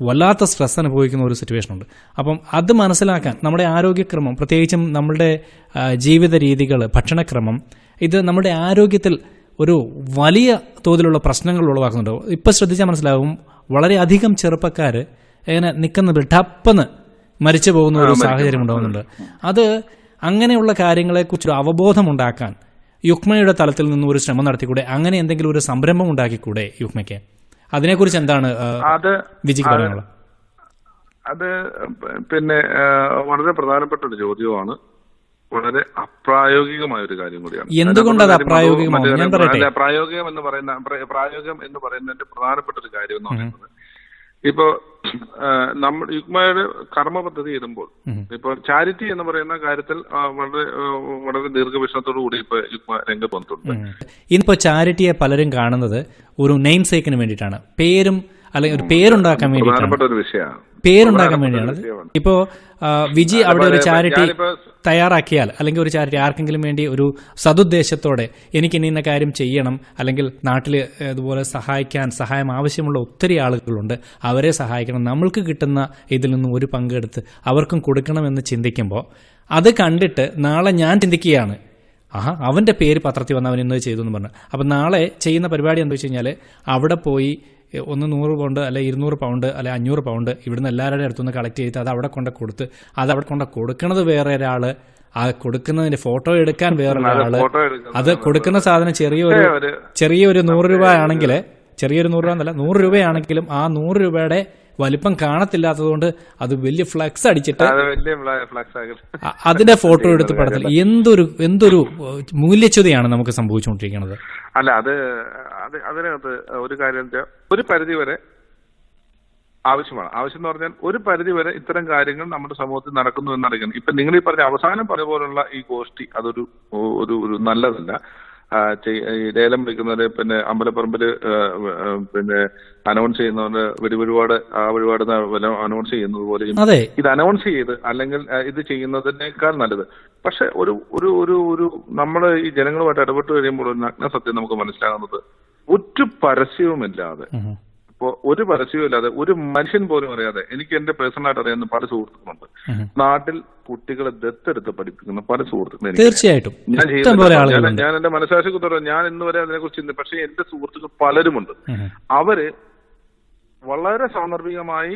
വല്ലാത്ത സ്ട്രെസ് അനുഭവിക്കുന്ന ഒരു സിറ്റുവേഷൻ ഉണ്ട്. അപ്പം അത് മനസ്സിലാക്കാൻ നമ്മുടെ ആരോഗ്യക്രമം, പ്രത്യേകിച്ചും നമ്മുടെ ജീവിത രീതികൾ, ഭക്ഷണക്രമം, ഇത് നമ്മുടെ ആരോഗ്യത്തിൽ ഒരു വലിയ തോതിലുള്ള പ്രശ്നങ്ങൾ ഉളവാക്കുന്നുണ്ട്. ഇപ്പം ശ്രദ്ധിച്ചാൽ മനസ്സിലാവും, വളരെയധികം ചെറുപ്പക്കാർ ഇങ്ങനെ നിൽക്കുന്നത് ടപ്പെന്ന് മരിച്ചു പോകുന്ന ഒരു സാഹചര്യം ഉണ്ടാകുന്നുണ്ട്. അത് അങ്ങനെയുള്ള കാര്യങ്ങളെക്കുറിച്ചൊരു അവബോധമുണ്ടാക്കാൻ യുക്മയുടെ തലത്തിൽ നിന്നും ഒരു ശ്രമം നടത്തിക്കൂടെ? അങ്ങനെ എന്തെങ്കിലും ഒരു സംരംഭം ഉണ്ടാക്കിക്കൂടെ യുക്മയ്ക്ക്? അതിനെക്കുറിച്ച് എന്താണ് വിജിക്ക് പറയാനുള്ളത്? അത് പിന്നെ വളരെ പ്രധാനപ്പെട്ട ഒരു ചോദ്യമാണ്. വളരെ അപ്രായോഗികമായ ഒരു കാര്യം കൂടിയാണ്. എന്തുകൊണ്ടത് അപ്രായോഗികമാണ്? ഞാൻ പറയട്ടെ. പ്രായോഗികം എന്ന് പറയുന്നതിന്റെ പ്രധാനപ്പെട്ട ഒരു കാര്യം എന്ന് പറയുന്നത്, ഇപ്പോ നമ്മൾ യുഗ്മയുടെ കർമ്മ പദ്ധതി ഇടുമ്പോൾ ഇപ്പൊ ചാരിറ്റി എന്ന് പറയുന്ന കാര്യത്തിൽ വളരെ ദീർഘവീക്ഷണത്തോടു കൂടി ഇപ്പൊ യുഗ്മ രംഗത്ത് വന്നിട്ടുണ്ട്. ഇന്നിപ്പോ ചാരിറ്റിയെ പലരും കാണുന്നത് ഒരു നെയിം സേക്കിന് വേണ്ടിയിട്ടാണ്, പേരും അല്ലെങ്കിൽ ഒരു പേരുണ്ടാക്കാൻ വേണ്ടിയിട്ടാണ്. പേരുണ്ടാക്കാൻ വേണ്ടിയാണ്. ഇപ്പോ വിജി അവിടെ ഒരു ചാരിറ്റി തയ്യാറാക്കിയാൽ, അല്ലെങ്കിൽ ഒരു ചാരിറ്റി ആർക്കെങ്കിലും വേണ്ടി ഒരു സതുദ്ദേശത്തോടെ എനിക്ക് ഇന്ന കാര്യം ചെയ്യണം, അല്ലെങ്കിൽ നാട്ടിൽ ഇതുപോലെ സഹായം ആവശ്യമുള്ള ഒത്തിരി ആളുകളുണ്ട്, അവരെ സഹായിക്കണം, നമ്മൾക്ക് കിട്ടുന്ന ഇതിൽ നിന്നും ഒരു പങ്കെടുത്ത് അവർക്കും കൊടുക്കണമെന്ന് ചിന്തിക്കുമ്പോൾ അത് കണ്ടിട്ട് നാളെ ഞാൻ ചിന്തിക്കുകയാണ്, അവന്റെ പേര് പത്രത്തിൽ വന്ന് അവൻ ഇന്നത് ചെയ്തു എന്ന് പറഞ്ഞു. അപ്പം നാളെ ചെയ്യുന്ന പരിപാടി എന്താ വെച്ച് കഴിഞ്ഞാൽ അവിടെ പോയി ഒന്ന് 100 പൗണ്ട് അല്ലെ 200 പൗണ്ട് അല്ലെ 500 പൗണ്ട് ഇവിടുന്ന് എല്ലാവരുടെ അടുത്തുനിന്ന് കളക്ട് ചെയ്ത് അത് അവിടെ കൊണ്ട് കൊടുത്ത് അത് അവിടെ കൊണ്ട് കൊടുക്കുന്നത് വേറെ ഒരാള്, ആ കൊടുക്കുന്നതിന്റെ ഫോട്ടോ എടുക്കാൻ വേറൊരാള്, അത് കൊടുക്കുന്ന സാധനം ചെറിയൊരു 100 രൂപ ആണെങ്കിൽ, ചെറിയൊരു 100 രൂപ എന്നല്ല 100 രൂപയാണെങ്കിലും ആ 100 രൂപയുടെ വലിപ്പം കാണത്തില്ലാത്തതുകൊണ്ട് അത് വലിയ ഫ്ലക്സ് അടിച്ചിട്ട് അത് വലിയ ഫ്ലക്സ് ആകൽ. അതിന്റെ ഫോട്ടോ എടുത്ത് പടത്തിൽ എന്തൊരു മൂല്യച്യുതയാണ് നമുക്ക് സംഭവിച്ചുകൊണ്ടിരിക്കുന്നത്. അല്ല അതിനകത്ത് ഒരു കാര്യം, ഒരു പരിധി വരെ ആവശ്യം എന്ന് പറഞ്ഞാൽ ഒരു പരിധി വരെ ഇത്തരം കാര്യങ്ങൾ നമ്മുടെ സമൂഹത്തിൽ നടക്കുന്നു എന്നറിയണം. ഇപ്പൊ നിങ്ങൾ ഈ പറഞ്ഞ അവസാനം പറഞ്ഞ പോലുള്ള ഈ ഗോഷ്ഠി അതൊരു ഒരു നല്ലതല്ല. ലേലം വിളിക്കുന്നവര്, പിന്നെ അമ്പലപ്പറമ്പില് പിന്നെ അനൗൺസ് ചെയ്യുന്നവര് വഴിപാട് അനൗൺസ് ചെയ്യുന്നത് പോലെയും ഇത് അനൗൺസ് ചെയ്ത് അല്ലെങ്കിൽ ഇത് ചെയ്യുന്നതിനേക്കാൾ നല്ലത്. പക്ഷെ ഒരു നമ്മള് ഈ ജനങ്ങളുമായിട്ട് ഇടപെട്ട് കഴിയുമ്പോൾ ഒരു നഗ്ന സത്യം നമുക്ക് മനസ്സിലാകുന്നത്, ഒരു പരസ്യവുമില്ലാതെ, ഇപ്പോ ഒരു പരസ്യവുമില്ലാതെ ഒരു മനുഷ്യൻ പോലും അറിയാതെ, എനിക്ക് എന്റെ പേഴ്സണലായിട്ട് അറിയാവുന്ന പല സുഹൃത്തുക്കളുണ്ട്. നാട്ടിൽ കുട്ടികളെ ദത്തെടുത്ത് പഠിപ്പിക്കുന്ന പല സുഹൃത്തുക്കളും തീർച്ചയായിട്ടും ഞാൻ എന്റെ മനസ്സാക്ഷിക്ക് തുടരാം. ഞാൻ ഇന്ന് വരെ അതിനെക്കുറിച്ച് ചിന്തി. പക്ഷേ എന്റെ സുഹൃത്തുക്കൾ പലരുമുണ്ട്. അവര് വളരെ സാന്ദർഭികമായി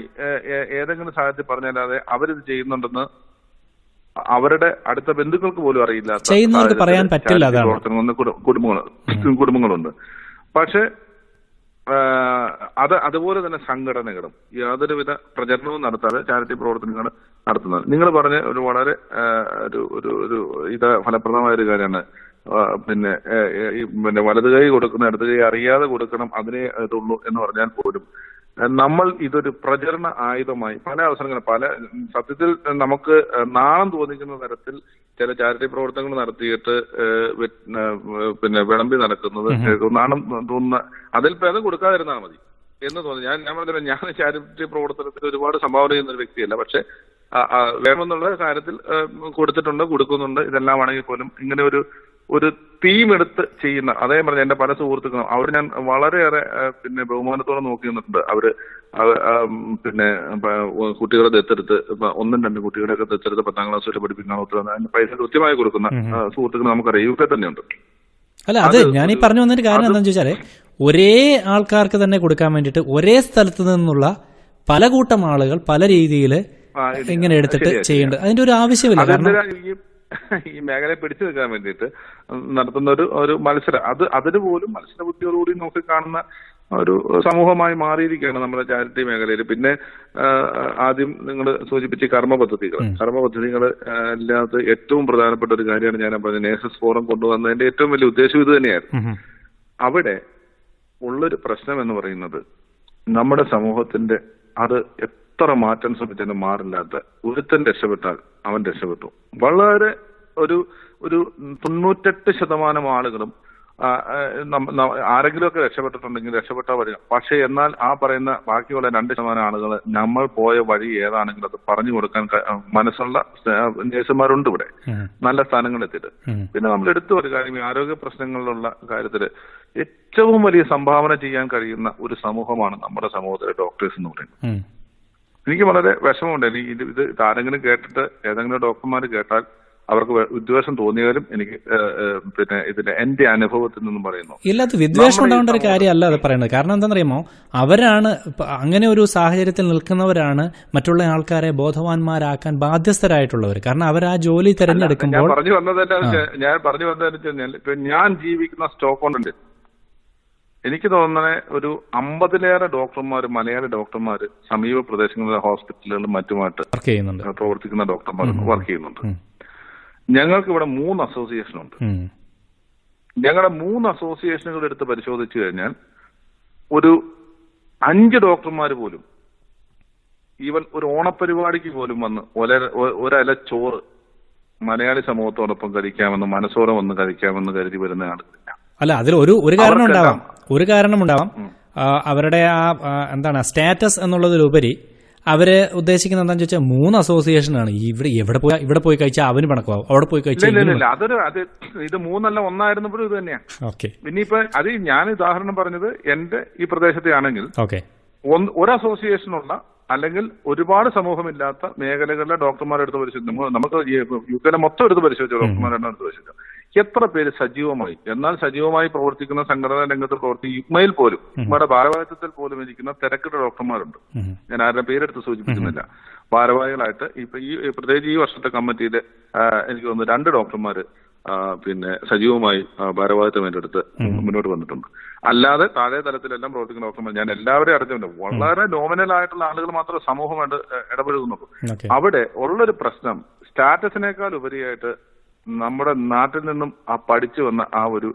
ഏതെങ്കിലും സാഹചര്യത്തിൽ പറഞ്ഞല്ലാതെ അവരിത് ചെയ്യുന്നുണ്ടെന്ന് അവരുടെ അടുത്ത ബന്ധുക്കൾക്ക് പോലും അറിയില്ലാത്ത പറയാൻ പറ്റില്ല കുടുംബങ്ങളുണ്ട്. പക്ഷെ അതുപോലെ തന്നെ സംഘടനകളും യാതൊരുവിധ പ്രചരണവും നടത്താതെ ചാരിറ്റി പ്രവർത്തനങ്ങൾ നടത്തുന്നത്. നിങ്ങൾ പറഞ്ഞ ഒരു വളരെ ഒരു ഫലപ്രദമായ ഒരു കാര്യമാണ്. പിന്നെ വലത് കൈ കൊടുക്കുന്ന ഇടത് കൈ അറിയാതെ കൊടുക്കണം, അതിനെ ഇതുള്ളൂ എന്ന് പറഞ്ഞാൽ പോലും നമ്മൾ ഇതൊരു പ്രചരണ ആയുധമായി പല അവസരങ്ങളും സത്യത്തിൽ നമുക്ക് നാണം തോന്നിക്കുന്ന തരത്തിൽ ചില ചാരിറ്റി പ്രവർത്തനങ്ങൾ നടത്തിയിട്ട് പിന്നെ വിളമ്പി നടക്കുന്നത് നാണം തോന്നുന്ന, അതിൽ ഭേദം കൊടുക്കാതിരുന്നാൽ മതി എന്ന് തോന്നി. ഞാൻ പറഞ്ഞില്ല, ഞാൻ ചാരിറ്റി പ്രവർത്തനത്തിൽ ഒരുപാട് സംഭാവന ചെയ്യുന്ന ഒരു വ്യക്തിയല്ല. പക്ഷെ വേണമെന്നുള്ള കാര്യത്തിൽ കൊടുക്കുന്നുണ്ട്. ഇതെല്ലാം ആണെങ്കിൽ പോലും ഇങ്ങനെ ഒരു തീം എടുത്ത് ചെയ്യുന്ന, അതേ പറഞ്ഞ എന്റെ പല സുഹൃത്തുക്കളും അവർ ഞാൻ വളരെയേറെ പിന്നെ ബഹുമാനത്തോടെ നോക്കി നിന്നിട്ടുണ്ട്. അവര് പിന്നെ കുട്ടികളെ ദത്തെടുത്ത് 1-2 കുട്ടികളെയൊക്കെ ദത്തെടുത്ത് 10ാം ക്ലാസ് വരെ പഠിപ്പിക്കാൻ അതിന്റെ പൈസ കൃത്യമായി കൊടുക്കുന്ന സുഹൃത്തുക്കൾ നമുക്കറിയാം. യു കെ തന്നെയുണ്ട്. അല്ല, അത് ഞാൻ ഈ പറഞ്ഞു വന്നൊരു കാര്യം എന്താണെന്ന് ചോദിച്ചാല്, ഒരേ ആൾക്കാർക്ക് തന്നെ കൊടുക്കാൻ വേണ്ടിയിട്ട് ഒരേ സ്ഥലത്ത് നിന്നുള്ള പല കൂട്ടം ആളുകൾ പല രീതിയിൽ ഇങ്ങനെ എടുത്തിട്ട് ചെയ്യേണ്ടത് അതിന്റെ ഒരു ആവശ്യമില്ല. കാരണം ഈ മേഖലയെ പിടിച്ചു നിൽക്കാൻ വേണ്ടിയിട്ട് നടത്തുന്ന ഒരു മത്സരം, അതിന് പോലും മത്സരബുദ്ധിയോടുകൂടി നോക്കി കാണുന്ന ഒരു സമൂഹമായി മാറിയിരിക്കുകയാണ് നമ്മുടെ ചാരിറ്റി മേഖലയിൽ. പിന്നെ ആദ്യം നിങ്ങൾ സൂചിപ്പിച്ച കർമ്മ പദ്ധതികൾ അല്ലാത്ത ഏറ്റവും പ്രധാനപ്പെട്ട ഒരു കാര്യമാണ് ഞാൻ പറഞ്ഞത്. നേഴ്സസ് ഫോറം കൊണ്ടുവന്നതിന്റെ ഏറ്റവും വലിയ ഉദ്ദേശം ഇത് തന്നെയായിരുന്നു. അവിടെ ഉള്ളൊരു പ്രശ്നം എന്ന് പറയുന്നത്, നമ്മുടെ സമൂഹത്തിന്റെ അത് എത്ര മാറ്റാൻ ശ്രമിച്ചാലും മാറില്ലാത്ത, ഒരുത്തൻ രക്ഷപ്പെട്ടാൽ അവൻ രക്ഷപ്പെട്ടു. വളരെ ഒരു 98% ആളുകളും ആരെങ്കിലുമൊക്കെ രക്ഷപ്പെട്ടിട്ടുണ്ടെങ്കിൽ രക്ഷപ്പെട്ടാൽ വരിക. പക്ഷെ എന്നാൽ ആ പറയുന്ന ബാക്കിയുള്ള 2% ആളുകൾ നമ്മൾ പോയ വഴി ഏതാണെങ്കിലും അത് പറഞ്ഞു കൊടുക്കാൻ മനസ്സുള്ള നേഴ്സുമാരുണ്ട് ഇവിടെ, നല്ല സ്ഥാനങ്ങളെത്തിയിട്ട്. പിന്നെ നമ്മൾ എടുത്തു ഒരു കാര്യം, ആരോഗ്യ പ്രശ്നങ്ങളിലുള്ള കാര്യത്തിൽ ഏറ്റവും വലിയ സംഭാവന ചെയ്യാൻ കഴിയുന്ന ഒരു സമൂഹമാണ് നമ്മുടെ സമൂഹത്തിലെ ഡോക്ടേഴ്സ് എന്ന് പറയുന്നത്. എനിക്ക് വളരെ വിഷമമുണ്ട്. ഇത് ആരെങ്കിലും കേട്ടിട്ട്, ഏതെങ്കിലും ഡോക്ടർമാർ കേട്ടാൽ അവർക്ക് വിദ്വേഷം തോന്നിയാലും എനിക്ക് പിന്നെ ഇതിന്റെ എന്റെ അനുഭവത്തിൽ നിന്നും പറയുന്നു. ഇല്ലാത്ത വിദ്വേഷം ഉണ്ടാവേണ്ട ഒരു കാര്യമല്ല അത് പറയുന്നത്. കാരണം എന്താണെന്നറിയാമോ, അവരാണ് അങ്ങനെ ഒരു സാഹചര്യത്തിൽ നിൽക്കുന്നവരാണ് മറ്റുള്ള ആൾക്കാരെ ബോധവാന്മാരാക്കാൻ ബാധ്യസ്ഥരായിട്ടുള്ളവർ. കാരണം അവർ ആ ജോലി തിരഞ്ഞെടുക്കുമ്പോൾ ഞാൻ പറഞ്ഞു വന്നതെന്ന് ഞാൻ ജീവിക്കുന്ന സ്റ്റോക്ക്ഹോൾഡിൽ എനിക്ക് തോന്നുന്നത് ഒരു 50-ലേറെ ഡോക്ടർമാർ, മലയാളി ഡോക്ടർമാർ സമീപ പ്രദേശങ്ങളിലെ ഹോസ്പിറ്റലുകളിലും മറ്റുമായിട്ട് പ്രവർത്തിക്കുന്ന ഡോക്ടർമാർ വർക്ക് ചെയ്യുന്നുണ്ട്. ഞങ്ങൾക്ക് ഇവിടെ 3 അസോസിയേഷനുണ്ട്. ഞങ്ങളുടെ 3 അസോസിയേഷനുകൾ എടുത്ത് പരിശോധിച്ചു കഴിഞ്ഞാൽ ഒരു 5 ഡോക്ടർമാർ പോലും ഈവൻ ഒരു ഓണപരിപാടിക്ക് പോലും വന്ന് ഒരല ചോറ് മലയാളി സമൂഹത്തോടൊപ്പം കഴിക്കാമെന്ന്, മനസ്സോടെ വന്ന് കഴിക്കാമെന്ന് കരുതി വരുന്ന ആളുകളില്ല. അല്ല, അതിൽ ഒരു കാരണമുണ്ടാവാം. അവരുടെ ആ എന്താണ് സ്റ്റാറ്റസ് എന്നുള്ളതിലുപരി അവര് ഉദ്ദേശിക്കുന്നത് എന്താണെന്ന് ചോദിച്ചാൽ 3 അസോസിയേഷനാണ്. ഇവിടെ പോയി കഴിച്ചാൽ അവന് പണക്കാവും, അവിടെ പോയി കഴിച്ചാൽ ഇത് 3 അല്ല 1 ആയിരുന്നപ്പോഴും ഇത് തന്നെയാണ്. ഇനിയിപ്പോ അത് ഞാൻ ഉദാഹരണം പറഞ്ഞത് എന്റെ ഈ പ്രദേശത്തെ ആണെങ്കിൽ ഒരു അസോസിയേഷനുള്ള അല്ലെങ്കിൽ ഒരുപാട് സമൂഹമില്ലാത്ത മേഖലകളിലെ ഡോക്ടർമാരെ എടുത്ത് പരിശോധിച്ചു. നമുക്ക് യു കെയിലെ മൊത്തം എടുത്ത് പരിശോധിച്ചു, ഡോക്ടർമാരെ എടുത്ത് പരിശോധിച്ചു. എത്ര പേര് സജീവമായി പ്രവർത്തിക്കുന്ന സംഘടനാ രംഗത്ത് പ്രവർത്തിക്കുന്ന യുഗ്മയിൽ പോലും, നമ്മുടെ ഭാരവാഹിത്വത്തിൽ പോലും ഇരിക്കുന്ന തിരക്കിട്ട ഡോക്ടർമാരുണ്ട്. ഞാൻ ആരുടെ പേരെടുത്ത് സൂചിപ്പിക്കുന്നില്ല. ഭാരവാഹികളായിട്ട് ഇപ്പൊ പ്രത്യേകിച്ച് ഈ വർഷത്തെ കമ്മിറ്റിയിൽ എനിക്ക് തോന്നുന്നു 2 ഡോക്ടർമാര് പിന്നെ സജീവമായി ഭാരവാഹിത്വം ഏറ്റെടുത്ത് മുന്നോട്ട് വന്നിട്ടുണ്ട്. അല്ലാതെ താഴെ തലത്തിലെല്ലാം പ്രവർത്തിക്കുന്ന ഡോക്ടർമാർ ഞാൻ എല്ലാവരെയും അറിഞ്ഞിട്ടുണ്ട്. വളരെ നോമിനൽ ആയിട്ടുള്ള ആളുകൾ മാത്രമേ സമൂഹമായിട്ട് ഇടപഴകുന്നുള്ളൂ. അവിടെ ഉള്ളൊരു പ്രശ്നം സ്റ്റാറ്റസിനേക്കാൾ ഉപരിയായിട്ട് നമ്മുടെ നാട്ടിൽ നിന്നും ആ പഠിച്ചു വന്ന ആ ഒരു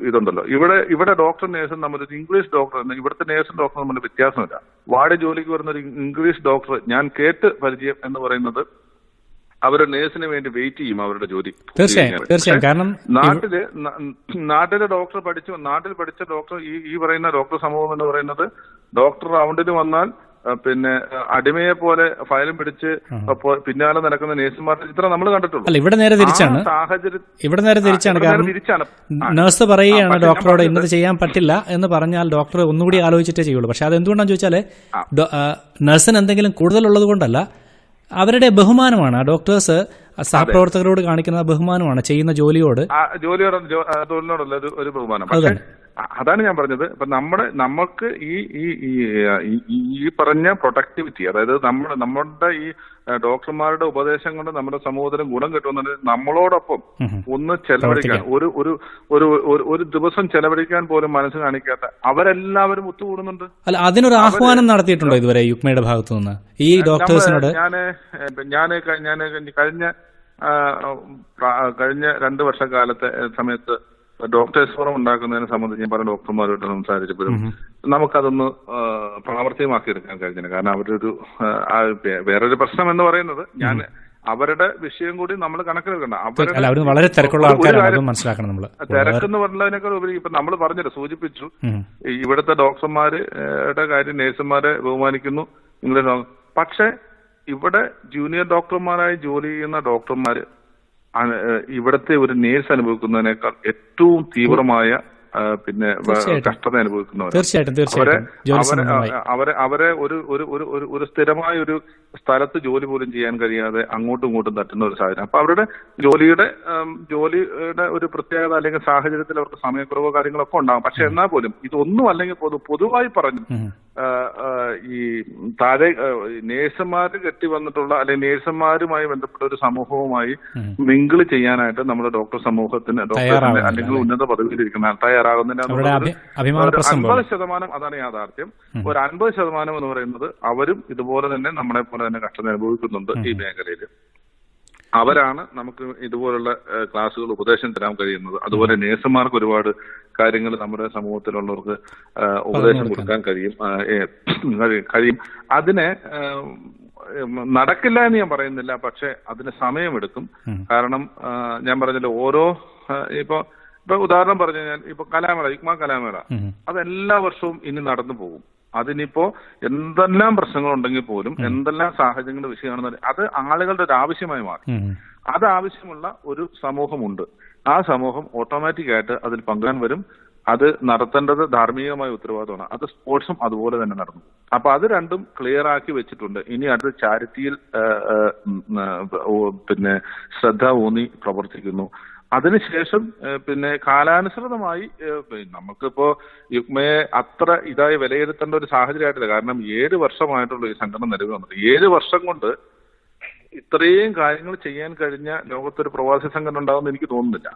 ഇതുണ്ടല്ലോ. ഇവിടെ ഡോക്ടർ നേഴ്സും നമ്മളൊരു ഇംഗ്ലീഷ് ഡോക്ടർ ഇവിടുത്തെ നേഴ്സും ഡോക്ടറും തമ്മിൽ വ്യത്യാസമില്ല. വാർഡ് ജോലിക്ക് വരുന്ന ഒരു ഇംഗ്ലീഷ് ഡോക്ടർ ഞാൻ കേട്ട് പരിചയം എന്ന് പറയുന്നത് അവരുടെ നേഴ്സിന് വേണ്ടി വെയിറ്റ് ചെയ്യും അവരുടെ ജോലി. തീർച്ചയായും. കാരണം നാട്ടിലെ ഡോക്ടർ നാട്ടിൽ പഠിച്ച ഡോക്ടർ ഈ പറയുന്ന ഡോക്ടർ സമൂഹം എന്ന് പറയുന്നത് ഡോക്ടർ റൗണ്ടിന് വന്നാൽ പിന്നെ അടിമയെ പോലെ ഫയലും പിടിച്ച് പിന്നാലെ നടക്കുന്ന നേഴ്സുമാരുടെ ചിത്രം നമ്മൾ കണ്ടിട്ടുള്ളൂ. അല്ല, ഇവിടെ നേരെ തിരിച്ചാണ്. ഇവിടെ നേരെ തിരിച്ചാണ്. കാരണം നഴ്സ് പറയുകയാണ് ഡോക്ടറോട് ഇന്നത് ചെയ്യാൻ പറ്റില്ല എന്ന് പറഞ്ഞാൽ ഡോക്ടർ ഒന്നുകൂടി ആലോചിച്ചിട്ടേ ചെയ്യുള്ളൂ. പക്ഷെ അത് എന്തുകൊണ്ടാണെന്ന് ചോദിച്ചാൽ നഴ്സിന് എന്തെങ്കിലും കൂടുതലുള്ളത് കൊണ്ടല്ല, അവരുടെ ബഹുമാനമാണ്. ആ ഡോക്ടേഴ്സ് സഹപ്രവർത്തകരോട് കാണിക്കുന്ന ബഹുമാനമാണ്, ചെയ്യുന്ന ജോലിയോടുള്ള ഒരു ബഹുമാനം. അതാണ് ഞാൻ പറഞ്ഞത്. ഇപ്പൊ നമുക്ക് ഈ പറഞ്ഞ പ്രൊഡക്ടിവിറ്റി, അതായത് നമ്മുടെ ഈ ഡോക്ടർമാരുടെ ഉപദേശം കൊണ്ട് നമ്മുടെ സമൂഹത്തിന് ഗുണം കിട്ടുമെന്നുണ്ടെങ്കിൽ നമ്മളോടൊപ്പം ഒന്ന് ചെലവഴിക്കാൻ ഒരു ദിവസം ചെലവഴിക്കാൻ പോലും മനസ്സ് കാണിക്കാത്ത അവരെല്ലാവരും ഒത്തുകൂടുന്നുണ്ട്. അല്ല, അതിനൊരു ആഹ്വാനം നടത്തിയിട്ടുണ്ടോ ഇതുവരെ യുക്മയുടെ ഭാഗത്തു നിന്ന് ഈ ഡോക്ടേഴ്സിനോട്? ഞാൻ കഴിഞ്ഞ 2 വർഷക്കാലത്തെ സമയത്ത് ഡോക്ടേഴ്സ് ഫോറം ഉണ്ടാക്കുന്നതിനെ സംബന്ധിച്ച് ഞാൻ പല ഡോക്ടർമാരോട് സംസാരിച്ചപ്പോഴും നമുക്കതൊന്ന് പ്രാവർത്തികമാക്കിയെടുക്കാൻ കഴിഞ്ഞില്ല. കാരണം അവരൊരു വേറൊരു പ്രശ്നം എന്ന് പറയുന്നത് അവരുടെ വിഷയം കൂടി നമ്മൾ കണക്കിലെടുക്കണം. വളരെ തിരക്കുള്ള ആൾക്കാരാണ്, മനസ്സിലാക്കണം നമ്മൾ. തിരക്കെന്ന് പറഞ്ഞതിനേക്കാൾ ഉപരി ഇപ്പൊ നമ്മൾ പറഞ്ഞല്ലോ, സൂചിപ്പിച്ചു ഇവിടുത്തെ ഡോക്ടർമാരുടെ കാര്യം, നേഴ്സുമാരെ ബഹുമാനിക്കുന്നു ഇംഗ്ലീഷ്. പക്ഷെ ഇവിടെ ജൂനിയർ ഡോക്ടർമാരായി ജോലി ചെയ്യുന്ന ഡോക്ടർമാര് ഇവിടത്തെ ഒരു നേഴ്സ് അനുഭവിക്കുന്നതിനേക്കാൾ ഏറ്റവും തീവ്രമായ പിന്നെ കഷ്ടത അനുഭവിക്കുന്നവർ. അവരെ ഒരു സ്ഥിരമായ ഒരു സ്ഥലത്ത് ജോലി പോലും ചെയ്യാൻ കഴിയാതെ അങ്ങോട്ടും ഇങ്ങോട്ടും തട്ടുന്ന ഒരു സാഹചര്യം. അപ്പൊ അവരുടെ ജോലിയുടെ ഒരു പ്രത്യേകത അല്ലെങ്കിൽ സാഹചര്യത്തിൽ അവർക്ക് സമയക്കുറവോ കാര്യങ്ങളൊക്കെ ഉണ്ടാകും. പക്ഷെ എന്നാൽ പോലും ഇതൊന്നും അല്ലെങ്കിൽ പൊതുവായി പറഞ്ഞു ഈ താഴെ നേഴ്സുമാർ കെട്ടി വന്നിട്ടുള്ള അല്ലെങ്കിൽ നേഴ്സുമാരുമായി ബന്ധപ്പെട്ട ഒരു സമൂഹവുമായി മിങ്കിൾ ചെയ്യാനായിട്ട് നമ്മുടെ ഡോക്ടർ സമൂഹത്തിന് അല്ലെങ്കിൽ ഉന്നത പദവിയിലിരിക്കുന്ന തയ്യാറാകുന്നതിന് 50%, അതാണ് യാഥാർത്ഥ്യം. ഒരു 50% എന്ന് പറയുന്നത് അവരും ഇതുപോലെ തന്നെ നമ്മളെ പോലെ തന്നെ കഷ്ടത അനുഭവിക്കുന്നുണ്ട് ഈ മേഖലയിൽ. അവരാണ് നമുക്ക് ഇതുപോലുള്ള ക്ലാസ്സുകൾ ഉപദേശം തരാൻ കഴിയുന്നത്. അതുപോലെ നേഴ്സുമാർക്ക് ഒരുപാട് കാര്യങ്ങൾ നമ്മുടെ സമൂഹത്തിലുള്ളവർക്ക് ഉപദേശം കൊടുക്കാൻ കഴിയും. അതിനെ നടക്കില്ല എന്ന് ഞാൻ പറയുന്നില്ല, പക്ഷെ അതിന് സമയമെടുക്കും. കാരണം ഞാൻ പറഞ്ഞല്ലോ, ഓരോ ഇപ്പൊ ഉദാഹരണം പറഞ്ഞു കഴിഞ്ഞാൽ ഇപ്പൊ യുക്മ കലാമേള അതെല്ലാ വർഷവും ഇനി നടന്നു പോകും. അതിനിപ്പോ എന്തെല്ലാം പ്രശ്നങ്ങളുണ്ടെങ്കിൽ പോലും, എന്തെല്ലാം സാഹചര്യങ്ങളുടെ വിഷയമാണെന്ന് അത് ആളുകളുടെ ഒരു ആവശ്യമായി മാറി. അത് ആവശ്യമുള്ള ഒരു സമൂഹമുണ്ട്. ആ സമൂഹം ഓട്ടോമാറ്റിക്കായിട്ട് അതിൽ പങ്കാൻ വരും. അത് നടത്തേണ്ടത് ധാർമ്മികമായ ഉത്തരവാദിത്തമാണ്. അത് സ്പോർട്സും അതുപോലെ തന്നെ നടന്നു. അപ്പൊ അത് രണ്ടും ക്ലിയർ ആക്കി വെച്ചിട്ടുണ്ട്. ഇനി അടുത്ത ചാരിറ്റിയിൽ പിന്നെ ശ്രദ്ധ ഊന്നി പ്രവർത്തിക്കുന്നു. അതിനുശേഷം പിന്നെ കാലാനുസൃതമായി നമുക്കിപ്പോ യുക്മയെ അത്ര ഇതായി വിലയിരുത്തേണ്ട ഒരു സാഹചര്യമായിട്ടില്ല. കാരണം 7 വർഷമായിട്ടുള്ള ഈ സംഘടന നിലവിൽ വന്നത്. 7 വർഷം കൊണ്ട് ഇത്രയും കാര്യങ്ങൾ ചെയ്യാൻ കഴിഞ്ഞ ലോകത്തൊരു പ്രവാസി സംഘടന ഉണ്ടാവുമെന്ന് എനിക്ക് തോന്നുന്നില്ല.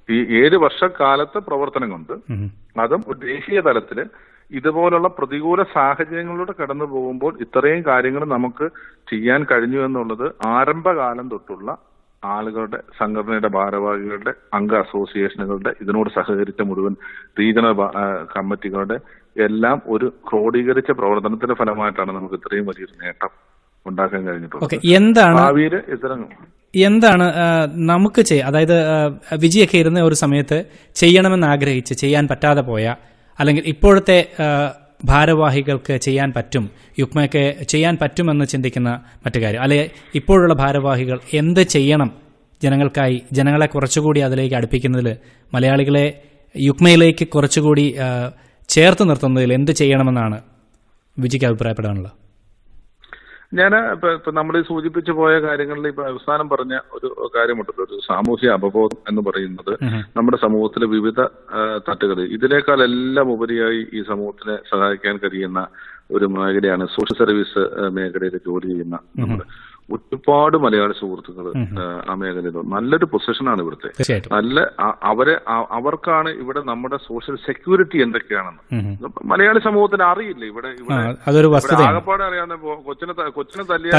ഈ 7 വർഷക്കാലത്തെ പ്രവർത്തനം കൊണ്ട്, അതും ദേശീയ തലത്തില് ഇതുപോലുള്ള പ്രതികൂല സാഹചര്യങ്ങളിലൂടെ കടന്നു പോകുമ്പോൾ ഇത്രയും കാര്യങ്ങൾ നമുക്ക് ചെയ്യാൻ കഴിഞ്ഞു എന്നുള്ളത് ആരംഭകാലം തൊട്ടുള്ള ആളുകളുടെ, സംഘടനയുടെ ഭാരവാഹികളുടെ, അംഗ അസോസിയേഷനുകളുടെ, ഇതിനോട് സഹകരിച്ച മുഴുവൻ റീജിയണൽ കമ്മിറ്റികളുടെ എല്ലാം ഒരു ക്രോഡീകരിച്ച പ്രവർത്തനത്തിന്റെ ഫലമായിട്ടാണ് നമുക്ക് ഇത്രയും വലിയൊരു നേട്ടം ഉണ്ടാക്കാൻ കഴിഞ്ഞിട്ടുള്ളത്. എന്താണ് നമുക്ക് അതായത് വിജയൊക്കെ ഇരുന്ന ഒരു സമയത്ത് ചെയ്യണമെന്ന് ആഗ്രഹിച്ച് ചെയ്യാൻ പറ്റാതെ പോയ, അല്ലെങ്കിൽ ഇപ്പോഴത്തെ ഭാരവാഹികൾക്ക് ചെയ്യാൻ പറ്റും, യുക്മയ്ക്ക് ചെയ്യാൻ പറ്റുമെന്ന് ചിന്തിക്കുന്ന മറ്റു കാര്യം, അല്ലെ ഇപ്പോഴുള്ള ഭാരവാഹികൾ എന്ത് ചെയ്യണം ജനങ്ങൾക്കായി, ജനങ്ങളെ കുറച്ചുകൂടി അതിലേക്ക് അടുപ്പിക്കുന്നതിൽ, മലയാളികളെ യുക്മയിലേക്ക് കുറച്ചുകൂടി ചേർത്ത് നിർത്തുന്നതിൽ എന്ത് ചെയ്യണമെന്നാണ് വിജിക്ക് അഭിപ്രായപ്പെടാനുള്ളത്? ഞാൻ ഇപ്പൊ നമ്മൾ സൂചിപ്പിച്ചു പോയ കാര്യങ്ങളിൽ ഇപ്പൊ അവസാനം പറഞ്ഞ ഒരു കാര്യമുണ്ടല്ലോ, ഒരു സാമൂഹ്യ അവബോധം എന്ന് പറയുന്നത് നമ്മുടെ സമൂഹത്തിലെ വിവിധ തട്ടുകളിൽ ഇതിനേക്കാളെല്ലാം ഉപരിയായി ഈ സമൂഹത്തിനെ സഹായിക്കാൻ കഴിയുന്ന ഒരു മേഖലയാണ് സോഷ്യൽ സർവീസ് മേഖലയിൽ ജോലി ചെയ്യുന്ന നമ്മുടെ ഒരുപാട് മലയാളി സുഹൃത്തുക്കൾ ആ മേഖലയിൽ നല്ലൊരു പൊസിഷനാണ് ഇവിടുത്തെ. നല്ല അവർക്കാണ് ഇവിടെ നമ്മുടെ സോഷ്യൽ സെക്യൂരിറ്റി എന്തൊക്കെയാണെന്ന് മലയാളി സമൂഹത്തിന് അറിയില്ല. ഇവിടെ ആകപ്പാടെ അറിയാവുന്ന കൊച്ചിനെ തല്ലിയ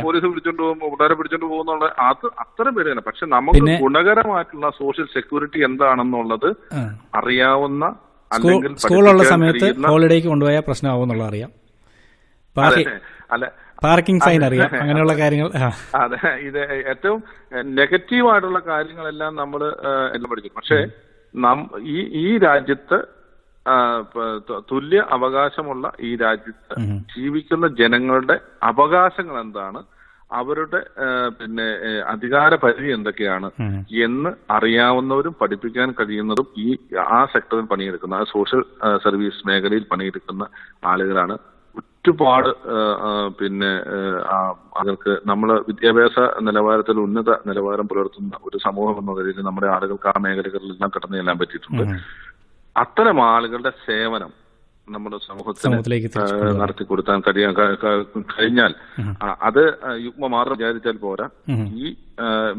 പോലീസ് പിടിച്ചോണ്ട് പോകുമ്പോൾ കൂട്ടുകാരെ പിടിച്ചോണ്ട് പോകുന്നുള്ള അത് അത്തരം പേരാണ്. പക്ഷെ നമുക്ക് ഗുണകരമായിട്ടുള്ള സോഷ്യൽ സെക്യൂരിറ്റി എന്താണെന്നുള്ളത് അറിയാവുന്ന, അല്ലെങ്കിൽ സ്കൂളുള്ള സമയത്ത് ഹോളിഡേക്ക് കൊണ്ടുപോയാൽ പ്രശ്നമാവുന്നുള്ള അറിയാം, അല്ല പാർക്കിംഗ് ഫൈൻ അറിയാം, അങ്ങനെയുള്ള കാര്യങ്ങൾ. അതെ, ഇത് ഏറ്റവും നെഗറ്റീവായിട്ടുള്ള കാര്യങ്ങളെല്ലാം നമ്മൾ എല്ലാം പഠിക്കും. പക്ഷേ ഈ രാജ്യത്ത് തുല്യ അവകാശമുള്ള ഈ രാജ്യത്ത് ജീവിക്കുന്ന ജനങ്ങളുടെ അവകാശങ്ങൾ എന്താണ്, അവരുടെ അധികാര പരിധി എന്തൊക്കെയാണ് എന്ന് അറിയാവുന്നവരും പഠിപ്പിക്കാൻ കഴിയുന്നതും ആ സെക്ടറിൽ പണിയെടുക്കുന്ന, ആ സോഷ്യൽ സർവീസ് മേഖലയിൽ പണിയെടുക്കുന്ന ആളുകളാണ്. ഒരുപാട് അവർക്ക് നമ്മൾ വിദ്യാഭ്യാസ നിലവാരത്തിൽ ഉന്നത നിലവാരം പുലർത്തുന്ന ഒരു സമൂഹം എന്ന നിലയിൽ നമ്മുടെ ആളുകൾക്ക് ആ മേഖലകളിലെല്ലാം കടന്നു ചെല്ലാൻ പറ്റിയിട്ടുണ്ട്. അത്തരം ആളുകളുടെ സേവനം നമ്മുടെ സമൂഹത്തിലേക്ക് നടത്തിക്കൊടുക്കാൻ കഴിഞ്ഞാൽ അത് യുഗ്മമാർഗം വിചാരിച്ചാൽ പോരാ, ഈ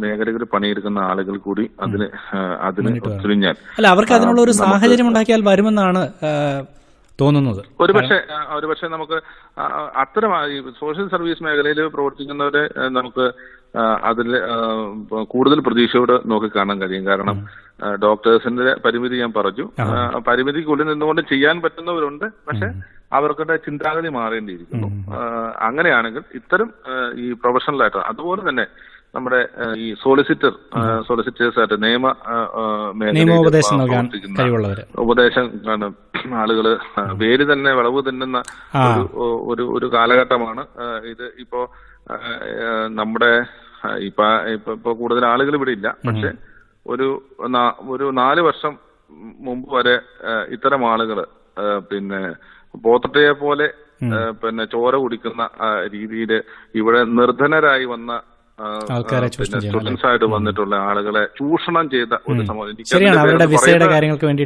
മേഖലകളിൽ പണിയെടുക്കുന്ന ആളുകൾ കൂടി അതിന് ഒത്തുരിഞ്ഞാൽ അവർക്ക് അതിനുള്ള ഒരു സാഹചര്യം ഉണ്ടാക്കിയാൽ വരുമെന്നാണ് തോന്നുന്നത്. ഒരുപക്ഷെ നമുക്ക് അത്തരം സോഷ്യൽ സർവീസ് മേഖലയിൽ പ്രവർത്തിക്കുന്നവരെ നമുക്ക് അതിൽ കൂടുതൽ പ്രതീക്ഷയോടെ നോക്കിക്കാണാൻ കഴിയും. കാരണം ഡോക്ടേഴ്സിന്റെ പരിമിതി ഞാൻ പറഞ്ഞു, പരിമിതിക്കുള്ളിൽ നിന്നുകൊണ്ട് ചെയ്യാൻ പറ്റുന്നവരുണ്ട്. പക്ഷെ അവർക്കുടെ ചിന്താഗതി മാറേണ്ടിയിരിക്കുന്നു. അങ്ങനെയാണെങ്കിൽ ഇത്തരം ഈ പ്രൊഫഷണലായിട്ട്, അതുപോലെ തന്നെ നമ്മുടെ ഈ സോളിസിറ്റേഴ്സായിട്ട് ഉപദേശം ആളുകള് വേര് തന്നെ വിളവ് തിന്നുന്ന ഒരു കാലഘട്ടമാണ് ഇത്. ഇപ്പോ നമ്മുടെ ഇപ്പൊ കൂടുതൽ ആളുകൾ ഇവിടെ ഇല്ല. പക്ഷെ ഒരു 4 വർഷം മുമ്പ് വരെ ഇത്തരം ആളുകള് പോത്തട്ടയെ പോലെ ചോര കുടിക്കുന്ന രീതിയിൽ ഇവിടെ നിർധനരായി വന്ന സ്റ്റുഡൻസ് ആയിട്ട് വന്നിട്ടുള്ള ആളുകളെ ചൂഷണം ചെയ്ത ഒരു സമൂഹം.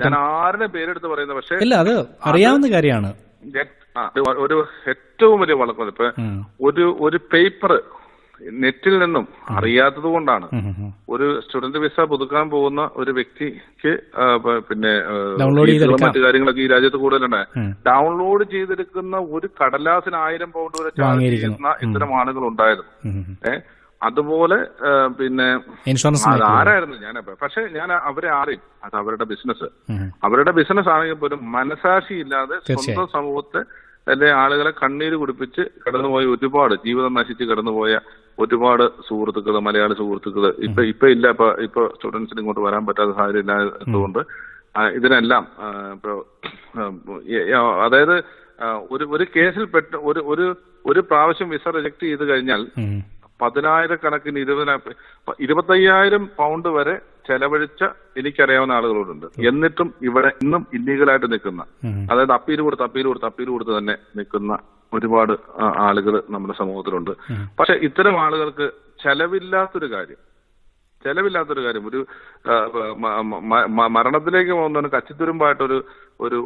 ഞാൻ ആരുടെ പേരെടുത്ത് പറയുന്നത്, പക്ഷേ അത് അറിയാവുന്ന കാര്യമാണ്. ഒരു ഏറ്റവും വലിയ വളർച്ച ഇപ്പൊ ഒരു പേപ്പർ നെറ്റിൽ നിന്നും അറിയാത്തത് കൊണ്ടാണ് ഒരു സ്റ്റുഡന്റ് വിസ പുതുക്കാൻ പോകുന്ന ഒരു വ്യക്തിക്ക് മറ്റു കാര്യങ്ങളൊക്കെ ഈ രാജ്യത്ത് കൂടുതലുണ്ടായി ഡൗൺലോഡ് ചെയ്തെടുക്കുന്ന ഒരു കടലാസിന് 1000 പൗണ്ട് വരെ ചാർജ് ചെയ്യുന്ന ഇത്തരം ആളുകൾ ഉണ്ടായിരുന്നു. അതുപോലെ ആരായിരുന്നു ഞാൻ, പക്ഷെ ഞാൻ അവരെ അറിയും. അത് അവരുടെ ബിസിനസ് ആണെങ്കിൽ പോലും മനസാക്ഷി ഇല്ലാതെ സ്വന്തം സമൂഹത്തെ ആളുകളെ കണ്ണീര് കുടിപ്പിച്ച് കടന്നുപോയ ഒരുപാട്, ജീവിതം നശിച്ച് കടന്നുപോയ ഒരുപാട് സുഹൃത്തുക്കള്, മലയാളി സുഹൃത്തുക്കള് ഇപ്പൊ ഇല്ല. ഇപ്പൊ സ്റ്റുഡൻസിന് ഇങ്ങോട്ട് വരാൻ പറ്റാത്ത സാഹചര്യം ഇല്ലാത്തതുകൊണ്ട് ഇതിനെല്ലാം അതായത് ഒരു കേസിൽ പെട്ട് ഒരു പ്രാവശ്യം വിസ റിജക്ട് ചെയ്ത് കഴിഞ്ഞാൽ 10,000 കണക്കിന് 25,000 പൗണ്ട് വരെ ചെലവഴിച്ച എനിക്കറിയാവുന്ന ആളുകളോടുണ്ട്. എന്നിട്ടും ഇവിടെ ഇന്നും ഇല്ലീഗലായിട്ട് നിൽക്കുന്ന, അതായത് അപ്പീൽ കൊടുത്ത് തന്നെ നിൽക്കുന്ന ഒരുപാട് ആളുകൾ നമ്മുടെ സമൂഹത്തിലുണ്ട്. പക്ഷെ ഇത്തരം ആളുകൾക്ക് ചെലവില്ലാത്തൊരു കാര്യം, ഒരു മരണത്തിലേക്ക് പോകുന്നതിന് കച്ചിത്തുരുമ്പായിട്ടൊരു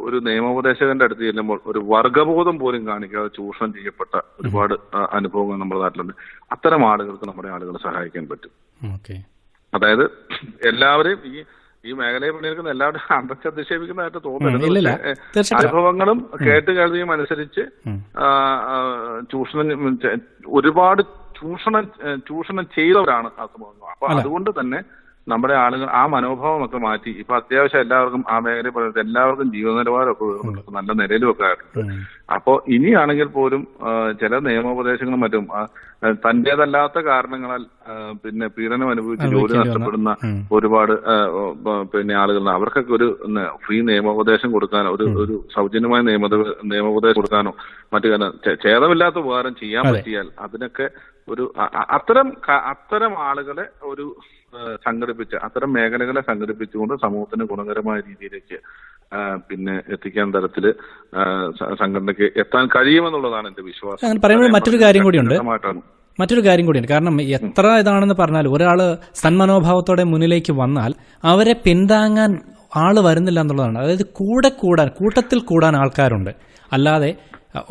ഒരു നിയമോപദേശകന്റെ അടുത്ത് ചെല്ലുമ്പോൾ ഒരു വർഗബോധം പോലും കാണിക്കാതെ ചൂഷണം ചെയ്യപ്പെട്ട ഒരുപാട് അനുഭവങ്ങൾ നമ്മുടെ നാട്ടിലുണ്ട്. അത്തരം ആളുകൾക്ക് നമ്മുടെ ആളുകളെ സഹായിക്കാൻ പറ്റും. അതായത് എല്ലാവരെയും ഈ മേഖലയിൽ പണിയെടുക്കുന്ന എല്ലാവരും അധിക്ഷേപിക്കുന്നതായിട്ട് തോന്നുന്നില്ല. അനുഭവങ്ങളും കേട്ടുകേൾവിയും അനുസരിച്ച് ഒരുപാട് ചൂഷണം ചെയ്തവരാണ് ആ സമൂഹങ്ങൾ. അപ്പൊ അതുകൊണ്ട് തന്നെ നമ്മുടെ ആളുകൾ ആ മനോഭാവമൊക്കെ മാറ്റി ഇപ്പൊ അത്യാവശ്യം എല്ലാവർക്കും ആ മേഖലയിൽ എല്ലാവർക്കും ജീവിത നിലവാരമൊക്കെ നല്ല നിലയിലും ഒക്കെ ആയിട്ടുണ്ട്. അപ്പോ ഇനിയാണെങ്കിൽ പോലും ചില നിയമോപദേശങ്ങളും മറ്റും തന്റേതല്ലാത്ത കാരണങ്ങളാൽ പീഡനം അനുഭവിച്ച് ജോലി നഷ്ടപ്പെടുന്ന ഒരുപാട് ആളുകളുണ്ട്. അവർക്കൊക്കെ ഒരു ഫ്രീ നിയമോപദേശം കൊടുക്കാനോ ഒരു സൗജന്യമായ നിയമോപദേശം കൊടുക്കാനോ മറ്റു കാരണം ഛേദമില്ലാത്ത ഉപകാരം ചെയ്യാൻ പറ്റിയാൽ അതിനൊക്കെ അത്തരം ആളുകളെ സംഘടിപ്പിച്ച് അത്തരം മേഖലകളെ സംഘടിപ്പിച്ചുകൊണ്ട് സമൂഹത്തിന് ഗുണകരമായ രീതിയിലേക്ക് എത്തിക്കാൻ തരത്തില് സംഘടനയ്ക്ക് എത്താൻ കഴിയുമെന്നുള്ളതാണ് എന്റെ വിശ്വാസം. അങ്ങനെ പറയുമ്പോൾ മറ്റൊരു കാര്യം കൂടിയുണ്ട്. കാരണം എത്ര ഇതാണെന്ന് പറഞ്ഞാൽ ഒരാള് സന്മനോഭാവത്തോടെ മുന്നിലേക്ക് വന്നാൽ അവരെ പിന്താങ്ങാൻ ആള് വരുന്നില്ല എന്നുള്ളതാണ്. അതായത് കൂട്ടത്തിൽ കൂടാൻ ആൾക്കാരുണ്ട്. അല്ലാതെ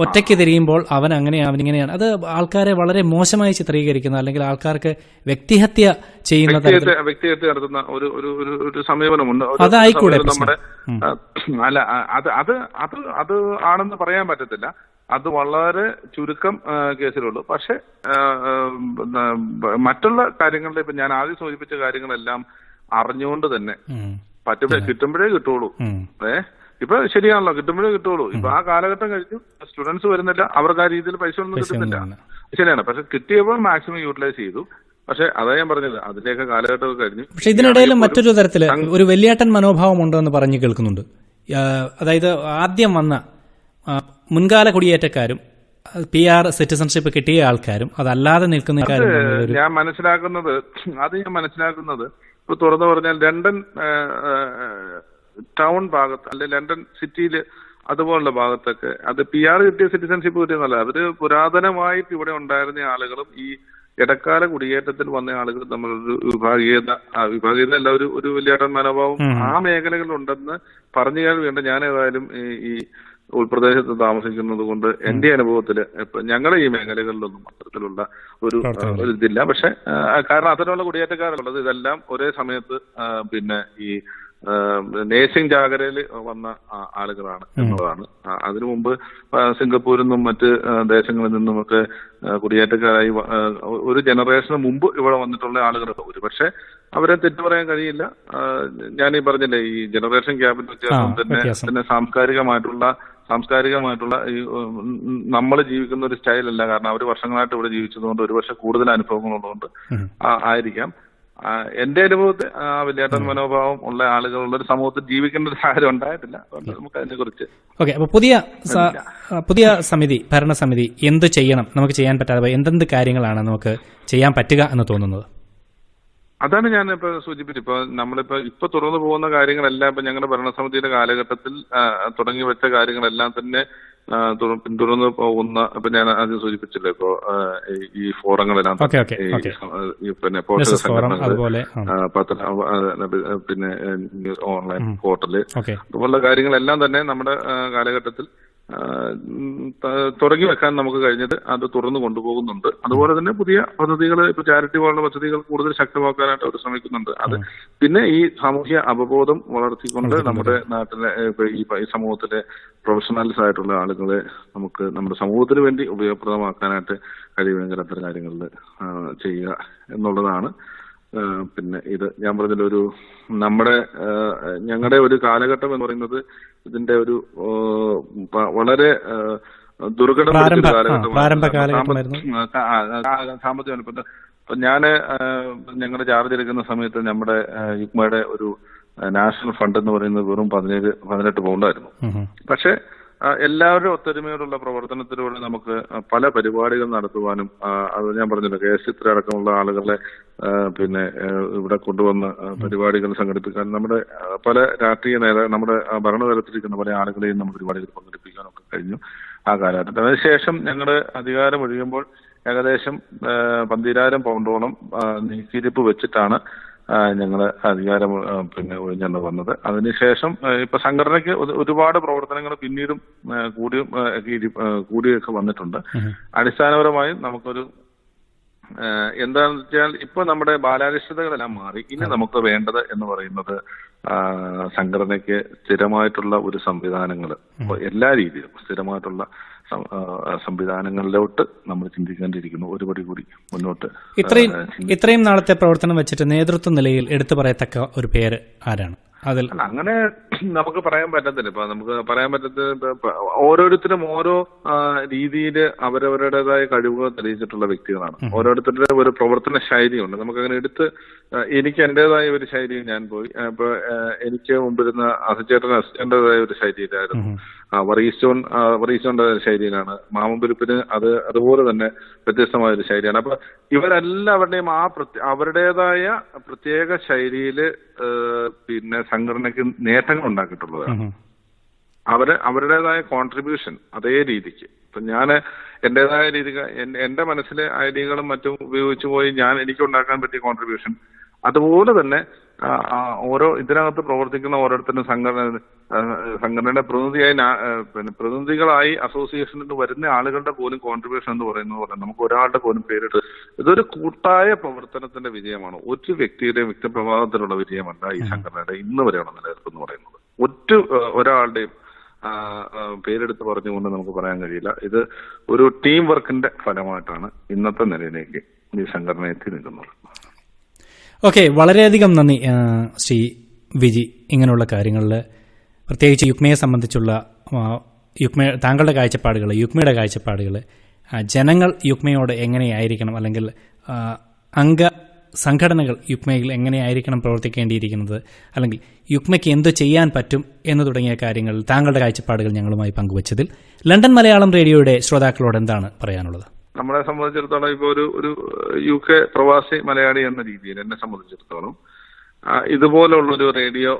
ഒറ്റയ്ക്ക് തിരിയുമ്പോൾ അവൻ അങ്ങനെയാണ് അവനിങ്ങനെയാണ്, അത് ആൾക്കാരെ വളരെ മോശമായി ചിത്രീകരിക്കുന്ന അല്ലെങ്കിൽ ആൾക്കാർക്ക് വ്യക്തിഹത്യ ചെയ്യുന്ന വ്യക്തിഹത്യ നടത്തുന്ന ഒരു സമീപനമുണ്ട്. അതായിക്കൂടെ നമ്മുടെ അല്ല അത് ആണെന്ന് പറയാൻ പറ്റത്തില്ല. അത് വളരെ ചുരുക്കം കേസിലുള്ളൂ. പക്ഷെ മറ്റുള്ള കാര്യങ്ങളിൽ ഇപ്പൊ ഞാൻ ആദ്യം സൂചിപ്പിച്ച കാര്യങ്ങളെല്ലാം അറിഞ്ഞുകൊണ്ട് തന്നെ കിട്ടുമ്പോഴേ കിട്ടുള്ളൂ. ഇപ്പൊ ശരിയാണല്ലോ, കിട്ടുമ്പോഴേ കിട്ടുള്ളൂ. ഇപ്പൊ ആ കാലഘട്ടം കഴിഞ്ഞു, സ്റ്റുഡൻസ് വരുന്നില്ല, അവർക്ക് ആ രീതിയിൽ പൈസ ഒന്നും കിട്ടുന്നില്ല. ശരിയാണ്. പക്ഷെ കിട്ടിയപ്പോൾ മാക്സിമം യൂട്ടിലൈസ് ചെയ്തു. പക്ഷെ അതാ ഞാൻ പറഞ്ഞത്, അതിന്റെയൊക്കെ കാലഘട്ടമൊക്കെ കഴിഞ്ഞു. പക്ഷെ ഇതിനിടയിൽ മറ്റൊരു തരത്തില് ഒരു വലിയേട്ടൻ മനോഭാവം ഉണ്ടെന്ന് പറഞ്ഞു കേൾക്കുന്നുണ്ട്. അതായത് ആദ്യം വന്ന മുൻകാല കുടിയേറ്റക്കാരും PR സിറ്റിസൺഷിപ്പ് കിട്ടിയ ആൾക്കാരും അതല്ലാതെ നിൽക്കുന്ന ഞാൻ മനസ്സിലാക്കുന്നത് ഇപ്പൊ തുറന്നു പറഞ്ഞാൽ ലണ്ടൻ ടൗൺ ഭാഗത്ത് അല്ലെ ലണ്ടൻ സിറ്റിയില് അതുപോലുള്ള ഭാഗത്തൊക്കെ അത് PR കിട്ടിയ സിറ്റിസൺഷിപ്പ് കിട്ടിയെന്നല്ല, അവര് പുരാതനമായിട്ട് ഇവിടെ ഉണ്ടായിരുന്ന ആളുകളും ഈ ഇടക്കാല കുടിയേറ്റത്തിൽ വന്ന ആളുകളും തമ്മിലൊരു വിഭാഗീയത അല്ല, ഒരു വലിയേട്ടൻ മനോഭാവം ആ മേഖലകളിലുണ്ടെന്ന് പറഞ്ഞു വേണ്ട. ഞാൻ ഏതായാലും ഈ ഉൾപ്രദേശത്ത് താമസിക്കുന്നത് കൊണ്ട് എന്റെ അനുഭവത്തില് ഞങ്ങളുടെ ഈ മേഖലകളിലൊന്നും അത്തരത്തിലുള്ള ഒരു ഇതില്ല. പക്ഷെ കാരണം അത്തരമുള്ള കുടിയേറ്റക്കാരുള്ളത് ഇതെല്ലാം ഒരേ സമയത്ത് പിന്നെ ഈ നേഴ്സിംഗ് ജാഗരയിൽ വന്ന ആളുകളാണ് എന്നുള്ളതാണ്. അതിനു മുമ്പ് സിംഗപ്പൂരിൽ നിന്നും മറ്റ് ദേശങ്ങളിൽ നിന്നുമൊക്കെ കുടിയേറ്റക്കാരായി ഒരു ജനറേഷന് മുമ്പ് ഇവിടെ വന്നിട്ടുള്ള ആളുകളൊക്കെ ഒരു പക്ഷെ അവരെ തെറ്റു പറയാൻ കഴിയില്ല. ഞാനീ പറഞ്ഞില്ലേ, ഈ ജനറേഷൻ ഗ്യാപ്പിന്റെ വ്യത്യാസം തന്നെ സാംസ്കാരികമായിട്ടുള്ള ഈ നമ്മൾ ജീവിക്കുന്ന ഒരു സ്റ്റൈലല്ല. കാരണം അവർ വർഷങ്ങളായിട്ട് ഇവിടെ ജീവിച്ചതുകൊണ്ട് ഒരു പക്ഷെ കൂടുതൽ അനുഭവങ്ങളുള്ളതുകൊണ്ട് ആയിരിക്കാം. എന്റെ അനുഭവത്തിൽ വലിയേട്ടൻ മനോഭാവം ഉള്ള ആളുകളുള്ള ഒരു സമൂഹത്തിൽ ജീവിക്കേണ്ട ഒരു സാഹചര്യം ഉണ്ടായിട്ടില്ല. നമുക്ക് അതിനെ കുറിച്ച് അപ്പൊ പുതിയ സമിതി, ഭരണസമിതി എന്ത് ചെയ്യണം, നമുക്ക് ചെയ്യാൻ പറ്റാതെ എന്തെന്ത് കാര്യങ്ങളാണ് നമുക്ക് ചെയ്യാൻ പറ്റുക എന്ന് തോന്നുന്നത്? അതാണ് ഞാൻ ഇപ്പൊ സൂചിപ്പിച്ചത്. ഇപ്പൊ തുറന്നു പോകുന്ന കാര്യങ്ങളെല്ലാം ഇപ്പൊ ഞങ്ങളുടെ ഭരണസമിതിയുടെ കാലഘട്ടത്തിൽ തുടങ്ങി വെച്ച കാര്യങ്ങളെല്ലാം തന്നെ പിന്തുടർന്ന് പോകുന്ന ഇപ്പൊ ഞാൻ ആദ്യം സൂചിപ്പിച്ചില്ലേ, ഇപ്പോ ഈ ഫോറങ്ങളെല്ലാം പിന്നെ പോഷക സംഘടനകൾ, പിന്നെ ഓൺലൈൻ പോർട്ടല് അതുപോലുള്ള കാര്യങ്ങളെല്ലാം തന്നെ നമ്മുടെ കാലഘട്ടത്തിൽ തുടങ്ങി വെക്കാൻ നമുക്ക് കഴിഞ്ഞത് അത് തുറന്നു കൊണ്ടുപോകുന്നുണ്ട്. അതുപോലെ തന്നെ പുതിയ പദ്ധതികൾ, ഇപ്പൊ ചാരിറ്റി പോലുള്ള പദ്ധതികൾ കൂടുതൽ ശക്തമാക്കാനായിട്ട് അവർ ശ്രമിക്കുന്നുണ്ട്. അത് പിന്നെ ഈ സാമൂഹ്യ അവബോധം വളർത്തിക്കൊണ്ട് നമ്മുടെ നാട്ടിലെ ഈ സമൂഹത്തിലെ പ്രൊഫഷണൽസ് ആയിട്ടുള്ള ആളുകളെ നമുക്ക് നമ്മുടെ സമൂഹത്തിന് വേണ്ടി ഉപയോഗപ്രദമാക്കാനായിട്ട് കഴിയുമെങ്കിൽ അത്തരം കാര്യങ്ങളിൽ ചെയ്യുക എന്നുള്ളതാണ്. പിന്നെ ഇത് ഞാൻ പറഞ്ഞതിലൊരു ഞങ്ങളുടെ ഒരു കാലഘട്ടം എന്ന് പറയുന്നത് ഇതിന്റെ ഒരു വളരെ ദുർഘടമായ സാമ്പത്തിക. ഇപ്പൊ ഞാന് ഞങ്ങളുടെ ചാർജ് എടുക്കുന്ന സമയത്ത് നമ്മുടെ യുക്മയുടെ ഒരു നാഷണൽ ഫണ്ട് എന്ന് പറയുന്നത് വെറും 18 പൗണ്ടായിരുന്നു. പക്ഷെ എല്ലാവരും ഒത്തൊരുമയോടുള്ള പ്രവർത്തനത്തിലൂടെ നമുക്ക് പല പരിപാടികൾ നടത്തുവാനും, അത് ഞാൻ പറഞ്ഞല്ലോ, KS ചിത്ര അടക്കമുള്ള ആളുകളെ പിന്നെ ഇവിടെ കൊണ്ടുവന്ന് പരിപാടികൾ സംഘടിപ്പിക്കാനും, നമ്മുടെ പല രാഷ്ട്രീയ നമ്മുടെ ഭരണതലത്തിലിരിക്കുന്ന പല ആളുകളെയും നമ്മൾ പരിപാടികൾ പങ്കെടുപ്പിക്കാനൊക്കെ കഴിഞ്ഞു ആ കാലഘട്ടത്തിൽ. അതിനുശേഷം ഞങ്ങളുടെ അധികാരം ഒഴിയുമ്പോൾ ഏകദേശം 12,000 പൗണ്ടോളം നീക്കിയിരിപ്പ് വെച്ചിട്ടാണ് ഞങ്ങള് അധികാരം പിന്നെ ഒഴിഞ്ഞു വന്നത്. അതിനുശേഷം ഇപ്പൊ സംഘടനയ്ക്ക് ഒരുപാട് പ്രവർത്തനങ്ങൾ പിന്നീടും കൂടിയൊക്കെ വന്നിട്ടുണ്ട്. അടിസ്ഥാനപരമായും നമുക്കൊരു എന്താണെന്ന് വെച്ചാൽ ഇപ്പൊ നമ്മുടെ ബാലാരിഷ്ടതകളെല്ലാം മാറി. ഇനി നമുക്ക് വേണ്ടത് എന്ന് പറയുന്നത് സംഘടനയ്ക്ക് സ്ഥിരമായിട്ടുള്ള ഒരു സംവിധാനങ്ങൾ, എല്ലാ രീതിയിലും സ്ഥിരമായിട്ടുള്ള സംവിധാനങ്ങളിലോട്ട് നമ്മൾ ചിന്തിക്കേണ്ടിയിരിക്കുന്നു. ഒരുപടി കൂടി മുന്നോട്ട്. ഇത്രയും നാളത്തെ പ്രവർത്തനം വെച്ചിട്ട് നേതൃത്വ നിലയിൽ എടുത്തു പറയത്തക്ക ഒരു പേര് ആരാണ്? അതിൽ അങ്ങനെ നമുക്ക് പറയാൻ പറ്റത്തില്ല. ഇപ്പൊ നമുക്ക് പറയാൻ പറ്റത്തില്ല. ഓരോരുത്തരും ഓരോ രീതിയിൽ അവരവരുടേതായ കഴിവുകൾ തെളിയിച്ചിട്ടുള്ള വ്യക്തികളാണ്. ഓരോരുത്തരുടെ ഒരു പ്രവർത്തന ശൈലിയുണ്ട്. നമുക്കങ്ങനെ എനിക്ക് എന്റേതായ ഒരു ശൈലി ഞാൻ പോയി. ഇപ്പൊ എനിക്ക് മുമ്പിരുന്ന അസിസ്റ്റന്റേതായ ഒരു ശൈലിയിലായിരുന്നു. വറീസ്റ്റോന്റെ ശൈലിയിലാണ്. മാമമ്പുരിപ്പിന് അതുപോലെ തന്നെ വ്യത്യസ്തമായ ഒരു ശൈലിയാണ്. അപ്പൊ ഇവരെല്ലാവരുടെയും അവരുടേതായ പ്രത്യേക ശൈലിയില് പിന്നെ സംഘടനയ്ക്ക് നേട്ടങ്ങൾ ഉണ്ടാക്കിയിട്ടുള്ളതാണ്. അവരുടേതായ കോൺട്രിബ്യൂഷൻ അതേ രീതിക്ക്. ഇപ്പൊ ഞാൻ എന്റേതായ രീതിക്ക് എന്റെ മനസ്സിലെ ഐഡിയകളും മറ്റും ഉപയോഗിച്ചു പോയി എനിക്ക് ഉണ്ടാക്കാൻ പറ്റിയ കോൺട്രിബ്യൂഷൻ അതുപോലെ തന്നെ ഓരോ ഇതിനകത്ത് പ്രവർത്തിക്കുന്ന ഓരോരുത്തരും സംഘടനയുടെ പ്രതിനിധികളായി അസോസിയേഷനിൽ വരുന്ന ആളുകളുടെ പോലും കോൺട്രിബ്യൂഷൻ എന്ന് പറയുന്നത് നമുക്ക് ഒരാളുടെ പോലും പേരിട്ട് ഇതൊരു കൂട്ടായ പ്രവർത്തനത്തിന്റെ വിജയമാണ്. ഒരു വ്യക്തിയുടെയും വ്യക്തിപ്രഭാവത്തിലുള്ള വിജയമല്ല ഈ സംഘടനയുടെ ഇന്ന് വരെയുള്ള നിലനിൽപ്പ് എന്ന് പറയുന്നത്. ഒരാളുടെയും പേരെടുത്ത് പറഞ്ഞുകൊണ്ട് നമുക്ക് പറയാൻ കഴിയില്ല. ഇത് ഒരു ടീം വർക്കിന്റെ ഫലമായിട്ടാണ് ഇന്നത്തെ നിലയിലേക്ക് ഈ സംഘടന എത്തി നിൽക്കുന്നത്. ഓക്കെ, വളരെയധികം നന്ദി ശ്രീ വിജി. ഇങ്ങനെയുള്ള കാര്യങ്ങളിൽ പ്രത്യേകിച്ച് യുക്മയെ സംബന്ധിച്ചുള്ള താങ്കളുടെ കാഴ്ചപ്പാടുകൾ, യുക്മയുടെ കാഴ്ചപ്പാടുകൾ, ജനങ്ങൾ യുക്മയോട് എങ്ങനെയായിരിക്കണം, അല്ലെങ്കിൽ അംഗ സംഘടനകൾ യുക്മയിൽ എങ്ങനെയായിരിക്കണം പ്രവർത്തിക്കേണ്ടിയിരിക്കുന്നത്, അല്ലെങ്കിൽ യുക്മയ്ക്ക് എന്തു ചെയ്യാൻ പറ്റും എന്ന് തുടങ്ങിയ കാര്യങ്ങളിൽ താങ്കളുടെ കാഴ്ചപ്പാടുകൾ ഞങ്ങളുമായി പങ്കുവച്ചതിൽ ലണ്ടൻ മലയാളം റേഡിയോയുടെ ശ്രോതാക്കളോട് എന്താണ് പറയാനുള്ളത്? നമ്മളെ സംബന്ധിച്ചിടത്തോളം ഇപ്പോൾ ഒരു UK പ്രവാസി മലയാളി എന്ന രീതിയിൽ എന്നെ സംബന്ധിച്ചിടത്തോളം ഇതുപോലുള്ളൊരു റേഡിയോ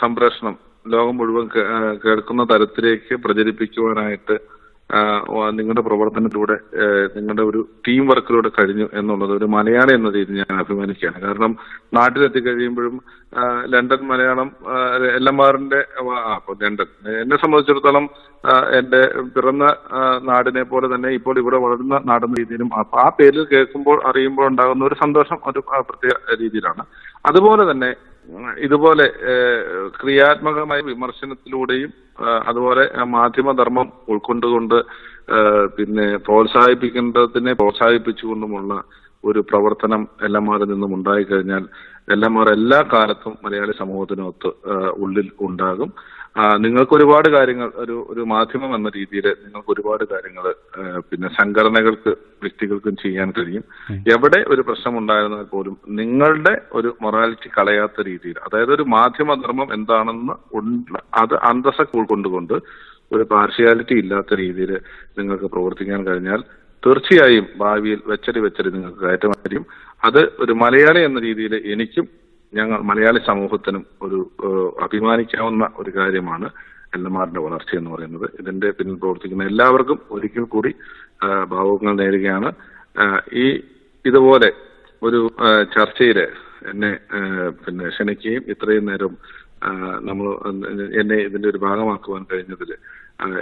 സംപ്രേഷണം ലോകം മുഴുവൻ കേൾക്കുന്ന തരത്തിലേക്ക് പ്രചരിപ്പിക്കുവാനായിട്ട് നിങ്ങളുടെ പ്രവർത്തനത്തിലൂടെ, നിങ്ങളുടെ ഒരു ടീം വർക്കിലൂടെ കഴിഞ്ഞു എന്നുള്ളത് ഒരു മലയാളി എന്ന രീതിയിൽ ഞാൻ അഭിമാനിക്കുകയാണ്. കാരണം നാട്ടിലെത്തി കഴിയുമ്പോഴും ലണ്ടൻ മലയാളം എല്ലമാറിന്റെ ലണ്ടൻ എന്നെ സംബന്ധിച്ചിടത്തോളം എന്റെ പിറന്ന നാടിനെ പോലെ തന്നെ ഇപ്പോൾ ഇവിടെ വളരുന്ന നാടെന്ന രീതിയിലും ആ പേരിൽ കേൾക്കുമ്പോൾ അറിയുമ്പോൾ ഉണ്ടാകുന്ന ഒരു സന്തോഷം ഒരു പ്രത്യേക രീതിയിലാണ്. അതുപോലെ തന്നെ ഇതുപോലെ ക്രിയാത്മകമായ വിമർശനത്തിലൂടെയും അതുപോലെ മാധ്യമധർമ്മം ഉൾക്കൊണ്ടുകൊണ്ട് പിന്നെ പ്രോത്സാഹിപ്പിക്കേണ്ടതിനെ പ്രോത്സാഹിപ്പിച്ചുകൊണ്ടുമുള്ള ഒരു പ്രവർത്തനം എല്ലമാറിൽ നിന്നും ഉണ്ടായിക്കഴിഞ്ഞാൽ എല്ലമാർ എല്ലാ കാലത്തും മലയാളി സമൂഹത്തിനൊത്ത് ഉള്ളിൽ ഉണ്ടാകും. നിങ്ങൾക്ക് ഒരുപാട് കാര്യങ്ങൾ ഒരു മാധ്യമം എന്ന രീതിയിൽ നിങ്ങൾക്ക് ഒരുപാട് കാര്യങ്ങൾ പിന്നെ സംഘടനകൾക്ക് വ്യക്തികൾക്കും ചെയ്യാൻ കഴിയും. എവിടെ ഒരു പ്രശ്നം ഉണ്ടായിരുന്നാൽ പോലും നിങ്ങളുടെ ഒരു മൊറാലിറ്റി കളയാത്ത രീതിയിൽ, അതായത് ഒരു മാധ്യമധർമ്മം എന്താണെന്ന് അത് അന്തസ്സൊക്കെ ഉൾക്കൊണ്ടുകൊണ്ട് ഒരു പാർഷ്യാലിറ്റി ഇല്ലാത്ത രീതിയിൽ നിങ്ങൾക്ക് പ്രവർത്തിക്കാൻ കഴിഞ്ഞാൽ തീർച്ചയായും ഭാവിയിൽ വെച്ചടി നിങ്ങൾക്ക് കയറ്റം കഴിയും. അത് ഒരു മലയാളി എന്ന രീതിയിൽ എനിക്കും ഞങ്ങൾ മലയാളി സമൂഹത്തിനും ഒരു അഭിമാനിക്കാവുന്ന ഒരു കാര്യമാണ് എല്ലമാറിന്റെ വളർച്ച എന്ന് പറയുന്നത്. ഇതിന്റെ പിന്നിൽ പ്രവർത്തിക്കുന്ന എല്ലാവർക്കും ഒരിക്കൽ കൂടി ഭാവുകങ്ങൾ നേരുകയാണ്. ഇതുപോലെ ഒരു ചർച്ചയില് എന്നെ പിന്നെ ക്ഷണിക്കുകയും ഇത്രയും നേരം എന്നെ ഇതിന്റെ ഒരു ഭാഗമാക്കുവാൻ കഴിഞ്ഞതിൽ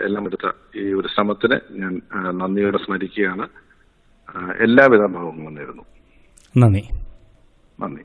എല്ലാം എടുത്ത ഈ ഒരു ശ്രമത്തിന് ഞാൻ നന്ദിയോടെ സ്മരിക്കുകയാണ്. എല്ലാവിധ ഭാവങ്ങളും നേരുന്നു. നന്ദി. നന്ദി.